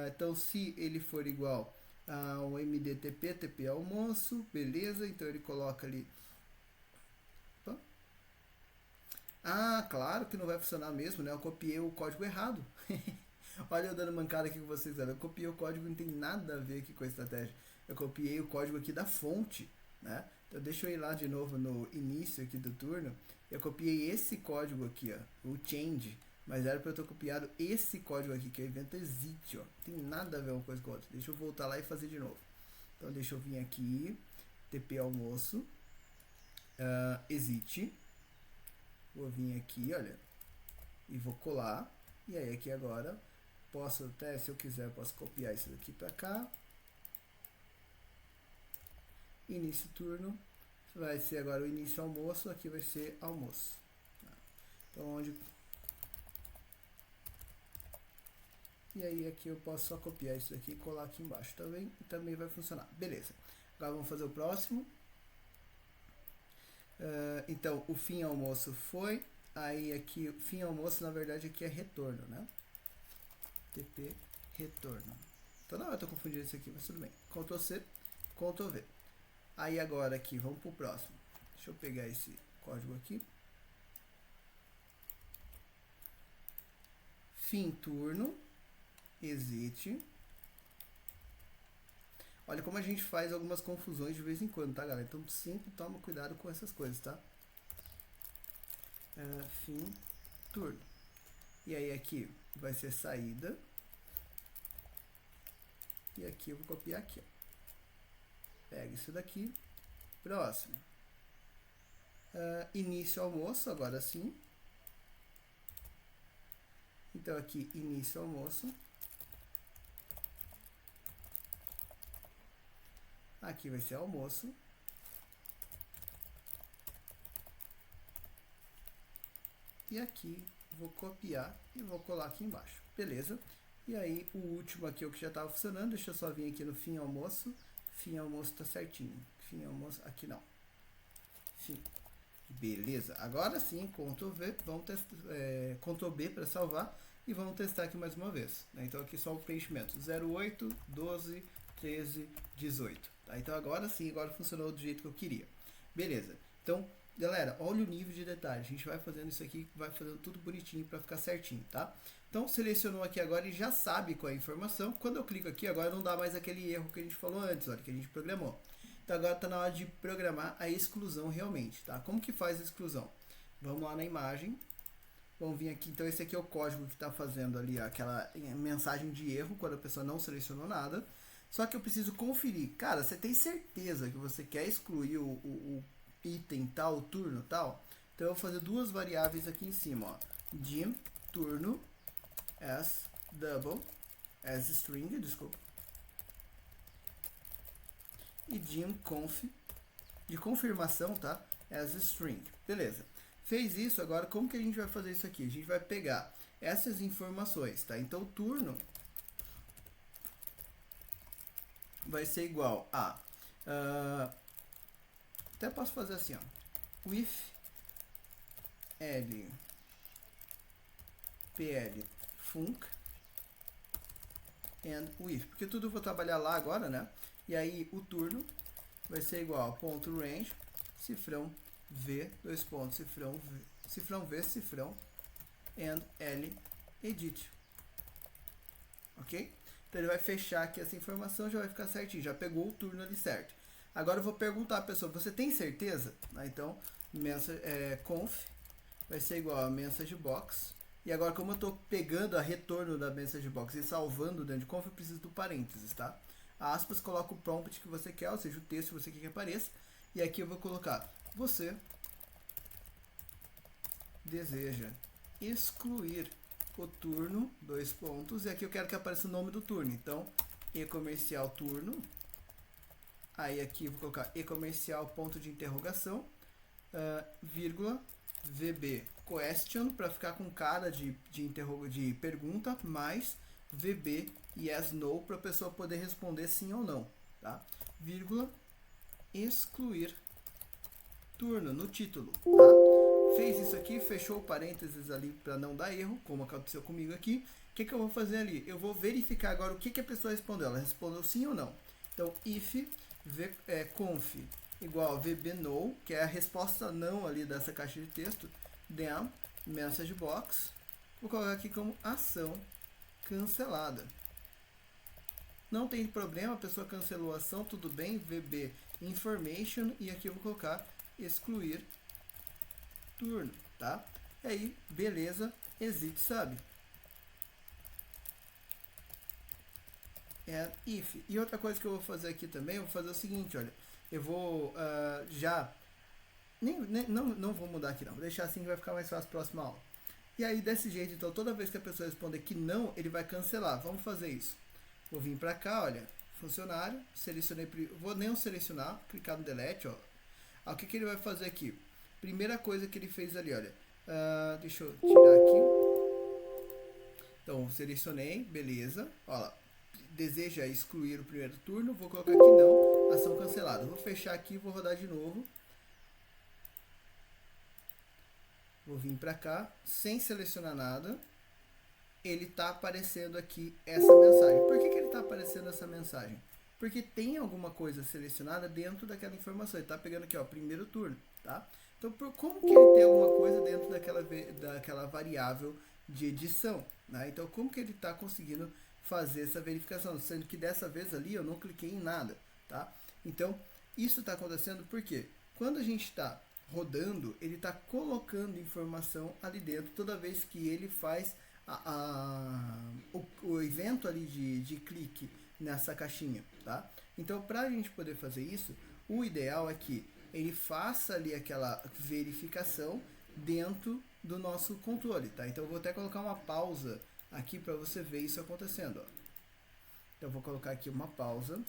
Então se ele for igual ao MDTP, TP almoço, beleza. Então ele coloca ali. Opa. Ah, claro que não vai funcionar mesmo, né? Eu copiei o código errado. Olha eu dando mancada aqui com vocês, galera. Eu copiei o código, não tem nada a ver aqui com a estratégia. Eu copiei o código aqui da fonte, né? Então deixa eu ir lá de novo no início aqui do turno. Eu copiei esse código aqui, ó, o change, mas era para eu ter copiado esse código aqui, que é o evento exit, ó. Não tem nada a ver uma coisa com a outra. Deixa eu voltar lá e fazer de novo. Então deixa eu vir aqui, TP almoço, exit. Vou vir aqui, olha, e vou colar. E aí aqui agora, posso até, se eu quiser, posso copiar isso daqui para cá. Início turno, vai ser agora o início almoço, aqui vai ser almoço. Então onde... E aí aqui eu posso só copiar isso aqui e colar aqui embaixo também, e também vai funcionar. Beleza. Agora vamos fazer o próximo. Então o fim almoço foi, aí aqui o fim almoço na verdade aqui é retorno, né? TP retorno. Então não, eu tô confundindo isso aqui, mas tudo bem. Ctrl C, Ctrl V. Aí agora aqui, vamos pro próximo. Deixa eu pegar esse código aqui. Fim turno, exit. Olha como a gente faz algumas confusões de vez em quando, tá, galera? Então sempre toma cuidado com essas coisas, tá? Fim turno. E aí aqui vai ser saída. E aqui eu vou copiar aqui, ó. Pega isso daqui. Próximo. Início almoço, agora sim. Então aqui, início almoço. Aqui vai ser almoço. E aqui vou copiar e vou colar aqui embaixo. Beleza? E aí o último aqui é o que já estava funcionando. Deixa eu só vir aqui no fim almoço. Fim almoço tá certinho. Fim almoço, aqui não. Fim. Beleza. Agora sim, Ctrl V, vamos testar, Ctrl B para salvar e vamos testar aqui mais uma vez. Né? Então aqui só o preenchimento. 08, 12, 13, 18. Tá? Então agora sim, agora funcionou do jeito que eu queria. Beleza. Então, galera, olha o nível de detalhe. A gente vai fazendo isso aqui, vai fazendo tudo bonitinho para ficar certinho, tá? Então, selecionou aqui agora e já sabe qual é a informação. Quando eu clico aqui, agora não dá mais aquele erro que a gente falou antes, olha, que a gente programou. Então, agora está na hora de programar a exclusão realmente, tá? Como que faz a exclusão? Vamos lá na imagem. Vamos vir aqui. Então, esse aqui é o código que está fazendo ali ó, aquela mensagem de erro quando a pessoa não selecionou nada. Só que eu preciso conferir. Cara, você tem certeza que você quer excluir o item tal, turno tal? Então, eu vou fazer duas variáveis aqui em cima, ó. Dim turno as double, as string, desculpa. E dim conf, de confirmação, tá? As string. Beleza. Fez isso, agora como que a gente vai fazer isso aqui? A gente vai pegar essas informações, tá? Então, o turno vai ser igual a... até posso fazer assim, ó. With L PL func and with, porque tudo eu vou trabalhar lá agora, né? E aí o turno vai ser igual a ponto range, cifrão v, dois pontos, cifrão v, cifrão and L edit. Ok? Então ele vai fechar aqui essa informação, já vai ficar certinho, já pegou o turno ali certo. Agora eu vou perguntar à pessoa, você tem certeza? Então, conf vai ser igual a message box. E agora, como eu estou pegando a retorno da message box e salvando dentro de conf, eu preciso do parênteses, tá? A aspas coloca o prompt que você quer, ou seja, o texto que você quer que apareça. E aqui eu vou colocar, você deseja excluir o turno, dois pontos, e aqui eu quero que apareça o nome do turno, então e-comercial turno, aí aqui vou colocar e-comercial ponto de interrogação, vírgula, VB question, para ficar com cara de pergunta, mais VB yes, no, para a pessoa poder responder sim ou não, tá? Vírgula, excluir turno no título, tá? Fez isso aqui, fechou o parênteses ali para não dar erro, como aconteceu comigo aqui. O que eu vou fazer ali? Eu vou verificar agora o que a pessoa respondeu. Ela respondeu sim ou não. Então, if conf igual a VB no, que é a resposta não ali dessa caixa de texto, then message box, vou colocar aqui como ação cancelada. Não tem problema, a pessoa cancelou a ação, tudo bem, VB information, e aqui eu vou colocar excluir turno, tá? E aí, beleza, exit sub. If. E outra coisa que eu vou fazer aqui também, eu vou fazer o seguinte, olha, eu vou não vou mudar aqui não, vou deixar assim que vai ficar mais fácil na próxima aula. E aí, desse jeito, então, toda vez que a pessoa responder que não, ele vai cancelar. Vamos fazer isso. Vou vir para cá, olha, funcionário, selecionei, vou nem selecionar, clicar no delete, ó. O que ele vai fazer aqui? Primeira coisa que ele fez ali, olha, deixa eu tirar aqui. Então, selecionei, beleza, ó lá, deseja excluir o primeiro turno, vou colocar aqui não, ação cancelada. Vou fechar aqui, vou rodar de novo. Vou vir para cá, sem selecionar nada. Ele está aparecendo aqui essa mensagem. Por que ele está aparecendo essa mensagem? Porque tem alguma coisa selecionada dentro daquela informação. Ele está pegando aqui, ó, primeiro turno, tá? Então, como que ele tem alguma coisa dentro daquela variável de edição, né? Então, como que ele está conseguindo fazer essa verificação? Sendo que dessa vez ali eu não cliquei em nada, tá? Então, isso está acontecendo porque quando a gente está rodando, ele está colocando informação ali dentro toda vez que ele faz o evento ali de clique nessa caixinha, tá? Então, para a gente poder fazer isso, o ideal é que ele faça ali aquela verificação dentro do nosso controle, tá? Então, eu vou até colocar uma pausa aqui para você ver isso acontecendo, ó. Então, eu vou colocar aqui uma pausa.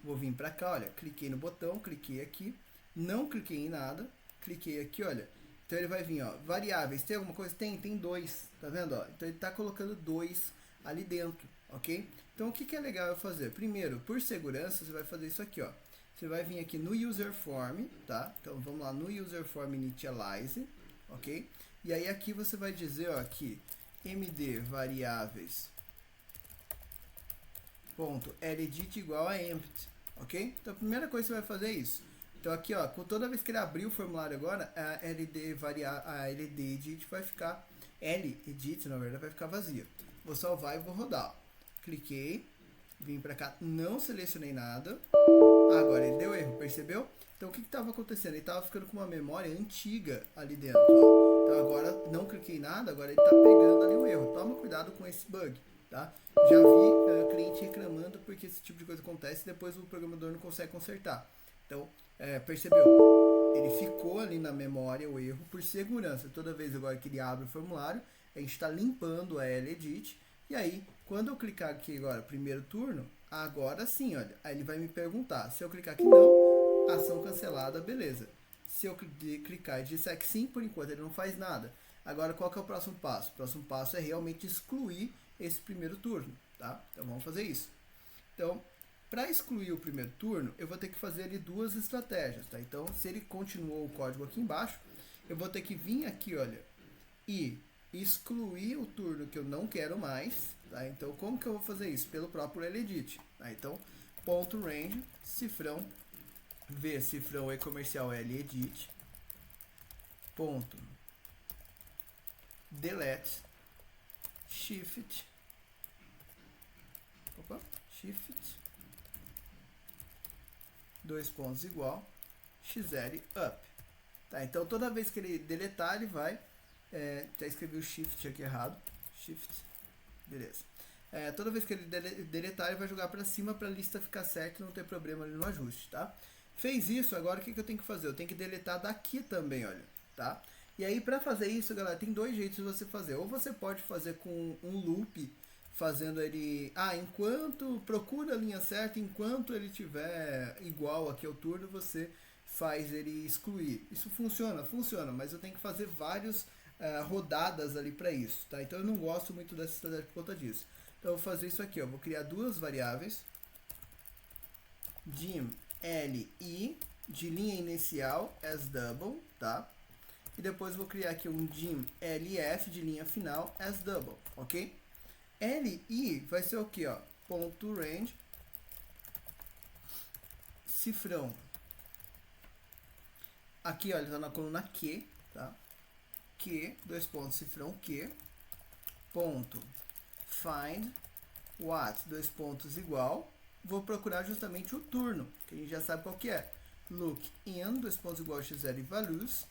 Vou vir para cá, olha, cliquei no botão, cliquei aqui, não cliquei em nada, cliquei aqui, olha. Então ele vai vir, ó, variáveis, tem alguma coisa? Tem 2, tá vendo, ó? Então ele está colocando 2 ali dentro, ok? Então o que é legal eu fazer? Primeiro, por segurança, você vai fazer isso aqui, ó. Você vai vir aqui no user form, tá? Então vamos lá no user form initialize, ok? E aí aqui você vai dizer, ó, que md variáveis ponto edit igual a empty, ok? Então a primeira coisa que você vai fazer é isso. Então aqui, ó, toda vez que ele abrir o formulário agora, a LD edit vai ficar, edit na verdade vai ficar vazia. Vou salvar e vou rodar. Cliquei, vim para cá, não selecionei nada. Agora ele deu erro, percebeu? Então o que estava acontecendo? Ele estava ficando com uma memória antiga ali dentro, ó. Então agora não cliquei em nada, agora ele está pegando ali o erro. Toma cuidado com esse bug, tá? Já vi cliente reclamando porque esse tipo de coisa acontece e depois o programador não consegue consertar. Então, percebeu? Ele ficou ali na memória o erro por segurança. Toda vez agora que ele abre o formulário, a gente está limpando a LEdit. E aí, quando eu clicar aqui agora, primeiro turno, agora sim, olha, aí ele vai me perguntar. Se eu clicar aqui não, ação cancelada, beleza. Se eu clicar e disser que sim, por enquanto ele não faz nada. Agora, qual que é o próximo passo? O próximo passo é realmente excluir esse primeiro turno, tá? Então, vamos fazer isso. Então, para excluir o primeiro turno, eu vou ter que fazer ali duas estratégias, tá? Então, se ele continuou o código aqui embaixo, eu vou ter que vir aqui, olha, e excluir o turno que eu não quero mais, tá? Então, como que eu vou fazer isso? Pelo próprio LEdit, tá? Então, ponto range, cifrão, v, cifrão e-comercial LEdit, ponto, delete, shift, dois pontos igual, xl up. Tá, então toda vez que ele deletar, ele vai, já escrevi o shift aqui errado, shift, beleza. Toda vez que ele deletar, ele vai jogar para cima para a lista ficar certa e não ter problema ali no ajuste, tá? Fez isso, agora o que eu tenho que fazer? Eu tenho que deletar daqui também, olha, tá? E aí, para fazer isso, galera, tem dois jeitos de você fazer. Ou você pode fazer com um loop, fazendo ele... enquanto... Procura a linha certa, enquanto ele tiver igual aqui ao turno, você faz ele excluir. Isso funciona, mas eu tenho que fazer várias rodadas ali para isso, tá? Então eu não gosto muito dessa estratégia por conta disso. Então eu vou fazer isso aqui, ó. Vou criar duas variáveis. Dim li de linha inicial as double, tá? E depois vou criar aqui um dim lf de linha final as double, ok? li vai ser o que, ó? Ponto range cifrão. Aqui, ó, ele tá na coluna Q, tá? Q, dois pontos, cifrão Q, ponto find what, dois pontos, igual. Vou procurar justamente o turno, que a gente já sabe qual que é. Look in, dois pontos, igual xl values.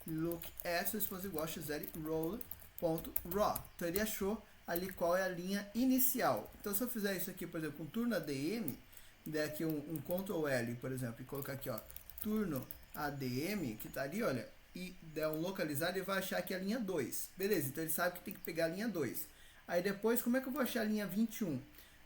Look at, dois pontos, igual xl roll, ponto raw. Então ele achou ali qual é a linha inicial. Então se eu fizer isso aqui, por exemplo, com turno ADM, der aqui um Ctrl L, por exemplo, e colocar aqui, ó, turno ADM, que tá ali, olha, e der um localizar, ele vai achar aqui a linha 2. Beleza, então ele sabe que tem que pegar a linha 2. Aí depois, como é que eu vou achar a linha 21?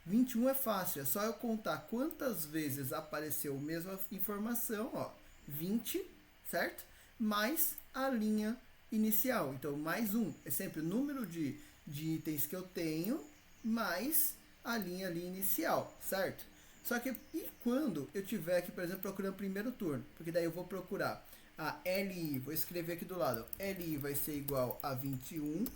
21 é fácil, é só eu contar quantas vezes apareceu a mesma informação, ó, 20, certo? Mais a linha inicial, então mais um, é sempre o número de itens que eu tenho, mais a linha ali inicial, certo? Só que, e quando eu tiver aqui, por exemplo, procurando o primeiro turno? Porque daí eu vou procurar a LI, vou escrever aqui do lado, LI vai ser igual a 21,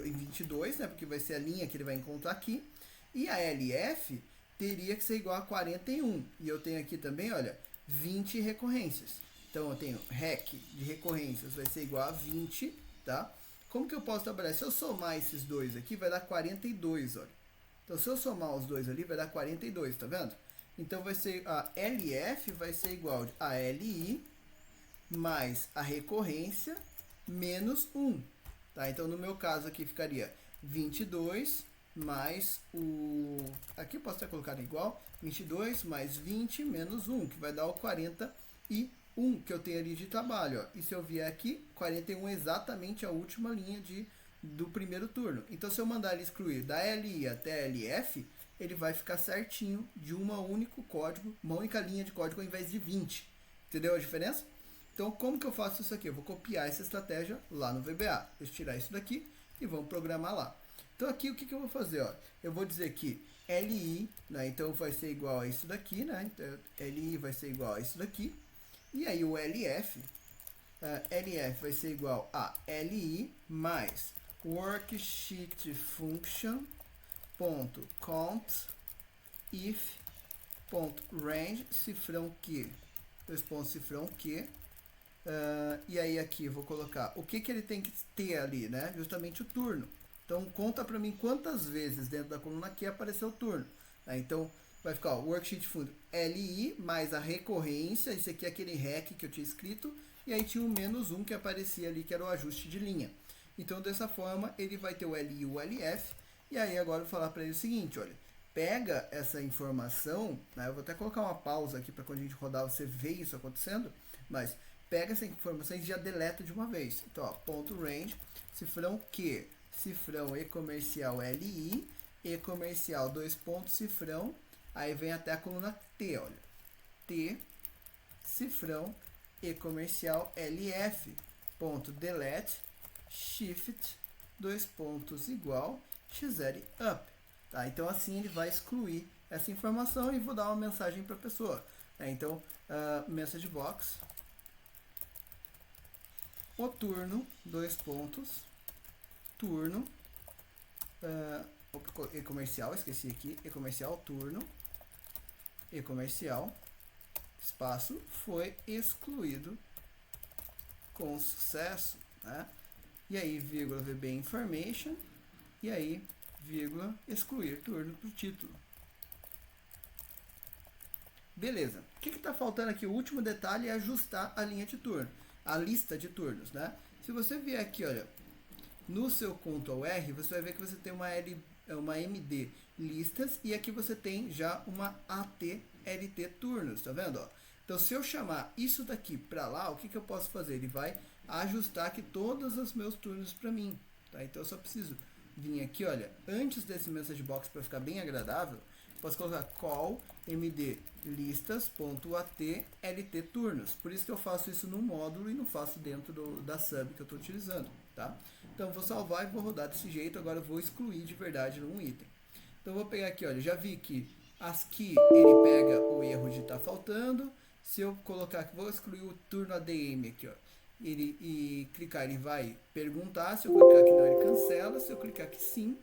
em 22, né? Porque vai ser a linha que ele vai encontrar aqui. E a LF teria que ser igual a 41. E eu tenho aqui também, olha, 20 recorrências. Então eu tenho rec de recorrências vai ser igual a 20, tá? Como que eu posso trabalhar? Se eu somar esses dois aqui, vai dar 42, olha. Então, se eu somar os dois ali, vai dar 42, tá vendo? Então, vai ser a LF vai ser igual a LI mais a recorrência menos 1. Tá? Então, no meu caso aqui, ficaria 22 mais o... Aqui eu posso até colocar igual. 22 mais 20 menos 1, que vai dar o 41 que eu tenho ali de trabalho. Ó. E se eu vier aqui, 41 é exatamente a última linha do primeiro turno. Então, se eu mandar ele excluir da LI até LF, ele vai ficar certinho de uma única linha de código ao invés de 20. Entendeu a diferença? Então, como que eu faço isso aqui? Eu vou copiar essa estratégia lá no VBA. Deixa eu tirar isso daqui e vamos programar lá. Então, aqui, o que eu vou fazer? Ó? Eu vou dizer que LI, né? Então, vai ser igual a isso daqui, né? Então, LI vai ser igual a isso daqui. E aí, o LF, LF vai ser igual a LI mais worksheet function ponto count if ponto range cifrão q, dois pontos, cifrão q. E aí aqui eu vou colocar o que ele tem que ter ali, né? Justamente o turno. Então conta para mim quantas vezes dentro da coluna Q apareceu o turno. Né? Então vai ficar o worksheet fundo LI mais a recorrência. Esse aqui é aquele rec que eu tinha escrito. E aí tinha o menos 1 que aparecia ali, que era o ajuste de linha. Então dessa forma ele vai ter o LI e o LF. E aí agora eu vou falar para ele o seguinte, olha. Pega essa informação, né? Eu vou até colocar uma pausa aqui para quando a gente rodar você ver isso acontecendo. Mas pega essa informação e já deleta de uma vez. Então, ó, ponto range, cifrão Q, cifrão e comercial LI, e comercial, dois pontos, cifrão, aí vem até a coluna T, olha. T, cifrão e comercial LF, ponto delete, shift, dois pontos, igual, xl up. Tá? Então, assim ele vai excluir essa informação e vou dar uma mensagem para a pessoa. Né? Então, message box, o turno, dois pontos, turno, e-comercial, esqueci aqui, e-comercial, turno, e-comercial, espaço, foi excluído com sucesso, né? E aí, vírgula, VB information, e aí, vírgula, excluir turno para o título. Beleza. O que está faltando aqui? O último detalhe é ajustar a linha de turno, a lista de turnos, né? Se você vier aqui, olha, no seu Ctrl R, você vai ver que você tem uma MD listas e aqui você tem já uma AT LT turnos, tá vendo? Ó? Então, se eu chamar isso daqui para lá, o que eu posso fazer? Ele vai ajustar aqui todos os meus turnos para mim, tá? Então eu só preciso vir aqui, olha, antes desse message box para ficar bem agradável, posso colocar call md listas.at lt turnos. Por isso que eu faço isso no módulo e não faço dentro da sub que eu estou utilizando, tá? Então eu vou salvar e vou rodar desse jeito. Agora eu vou excluir de verdade um item. Então eu vou pegar aqui, olha, já vi que ASCII ele pega o erro de estar faltando. Se eu colocar aqui, vou excluir o turno ADM aqui, ó. E clicar, ele vai perguntar. Se eu clicar aqui não, ele cancela. Se eu clicar aqui sim,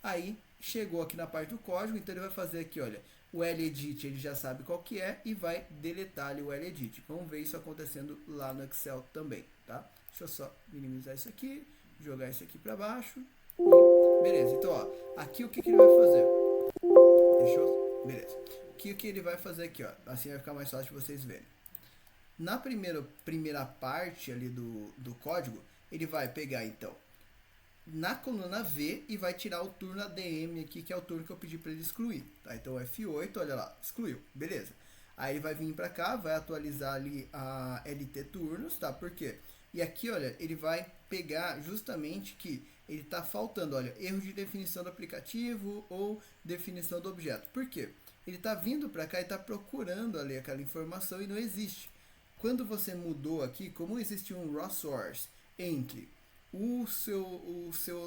aí chegou aqui na parte do código. Então ele vai fazer aqui, olha, oledit ele já sabe qual que é e vai deletar ali oledit. Vamos ver isso acontecendo lá no Excel também, tá? Deixa eu só minimizar isso aqui, jogar isso aqui para baixo. E beleza, então ó, aqui o que ele vai fazer? Deixa eu... Beleza. O que ele vai fazer aqui, ó? Assim vai ficar mais fácil de vocês verem. Na primeira parte ali do código, ele vai pegar, então, na coluna V e vai tirar o turno ADM aqui, que é o turno que eu pedi para ele excluir. Tá? Então, F8, olha lá, excluiu. Beleza. Aí ele vai vir para cá, vai atualizar ali a LT turnos, tá? Por quê? E aqui, olha, ele vai pegar justamente que ele está faltando, olha, erro de definição do aplicativo ou definição do objeto. Por quê? Ele está vindo para cá e está procurando ali aquela informação e não existe. Quando você mudou aqui, como existia um raw source entre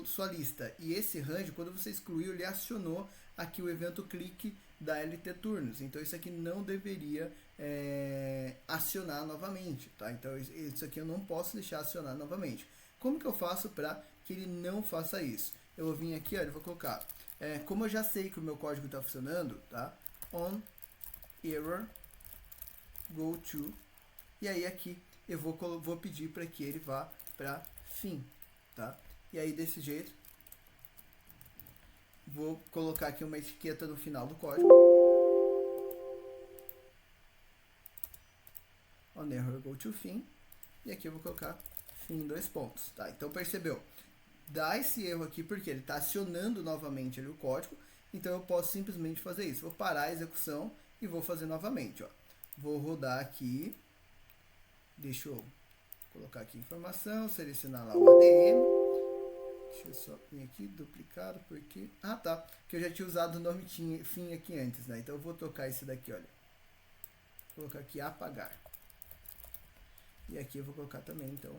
sua lista e esse range, quando você excluiu, ele acionou aqui o evento clique da LT turnos. Então isso aqui não deveria acionar novamente, tá? Então isso aqui eu não posso deixar acionar novamente. Como que eu faço para que ele não faça isso? Eu vou vir aqui, olha, eu vou colocar, como eu já sei que o meu código está funcionando, tá? On error go to, e aí aqui eu vou pedir para que ele vá para fim, tá? E aí desse jeito vou colocar aqui uma etiqueta no final do código, on error go to fim, e aqui eu vou colocar fim 2 pontos, tá? Então percebeu? Dá esse erro aqui porque ele está acionando novamente ali o código, então eu posso simplesmente fazer isso. Vou parar a execução e vou fazer novamente, ó. Vou rodar aqui, deixa eu colocar aqui informação, selecionar lá o ADM, deixa eu só vir aqui, duplicado, porque... Ah, tá, porque eu já tinha usado o nome fim aqui antes, né? Então eu vou trocar esse daqui, olha. Vou colocar aqui apagar. E aqui eu vou colocar também, então,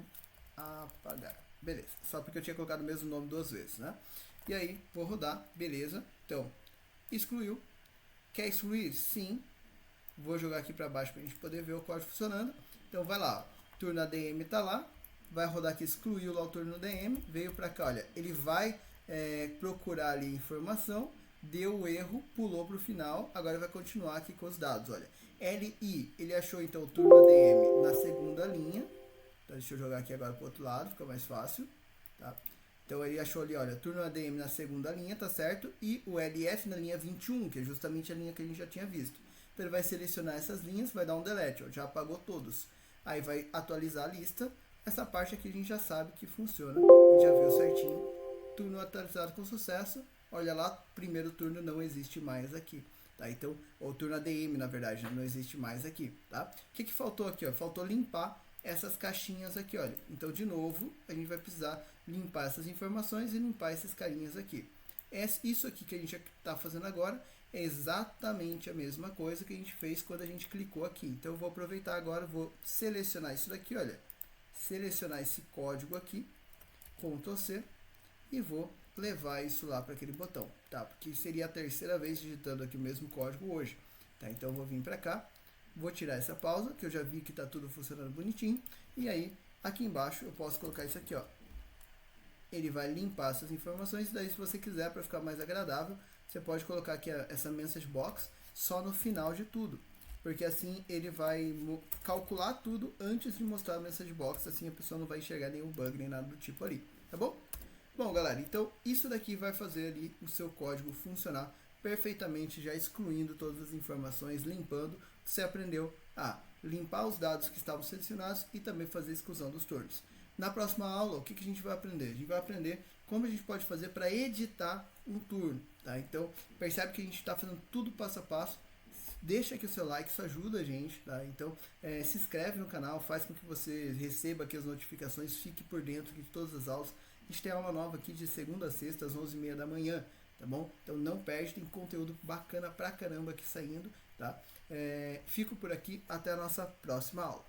apagar. Beleza, só porque eu tinha colocado o mesmo nome 2 vezes, né? E aí, vou rodar, beleza. Então, excluiu. Quer excluir? Sim. Vou jogar aqui para baixo para a gente poder ver o código funcionando. Então, vai lá, ó. Turno ADM tá lá. Vai rodar aqui, excluiu lá o turno ADM. Veio para cá, olha. Ele vai procurar ali informação. Deu o erro, pulou para o final. Agora vai continuar aqui com os dados, olha. LI, ele achou então o turno ADM na segunda linha. Então, deixa eu jogar aqui agora para o outro lado, fica mais fácil, tá? Então, ele achou ali, olha, turno ADM na segunda linha, tá certo? E o LF na linha 21, que é justamente a linha que a gente já tinha visto. Então, ele vai selecionar essas linhas, vai dar um delete, ó, já apagou todos. Aí, vai atualizar a lista. Essa parte aqui a gente já sabe que funciona, a gente já viu certinho. Turno atualizado com sucesso. Olha lá, primeiro turno não existe mais aqui. Tá? Então, o turno ADM, na verdade, não existe mais aqui, tá? O que faltou aqui, ó? Faltou limpar essas caixinhas aqui, olha. Então, de novo, a gente vai precisar limpar essas informações e limpar esses carinhas aqui. Isso aqui que a gente está fazendo agora é exatamente a mesma coisa que a gente fez quando a gente clicou aqui. Então, eu vou aproveitar agora, vou selecionar isso daqui, olha. Selecionar esse código aqui, Ctrl C, e vou levar isso lá para aquele botão, tá? Porque seria a terceira vez digitando aqui o mesmo código hoje, tá? Então, eu vou vir para cá. Vou tirar essa pausa, que eu já vi que está tudo funcionando bonitinho. E aí, aqui embaixo, eu posso colocar isso aqui, ó. Ele vai limpar essas informações. E daí, se você quiser, para ficar mais agradável, você pode colocar aqui essa message box só no final de tudo. Porque assim, ele vai calcular tudo antes de mostrar a message box. Assim, a pessoa não vai enxergar nenhum bug, nem nada do tipo ali. Tá bom? Bom, galera, então, isso daqui vai fazer ali o seu código funcionar perfeitamente, já excluindo todas as informações, limpando. Você aprendeu a limpar os dados que estavam selecionados e também fazer a exclusão dos turnos. Na próxima aula, o que a gente vai aprender? A gente vai aprender como a gente pode fazer para editar um turno, tá? Então, percebe que a gente está fazendo tudo passo a passo. deixa aqui o seu like, isso ajuda a gente, tá? Então, se inscreve no canal, faz com que você receba aqui as notificações, fique por dentro de todas as aulas. A gente tem aula nova aqui de segunda a sexta, às 11h30 da manhã, tá bom? Então não perde, tem conteúdo bacana pra caramba aqui saindo, tá? Fico por aqui, até a nossa próxima aula.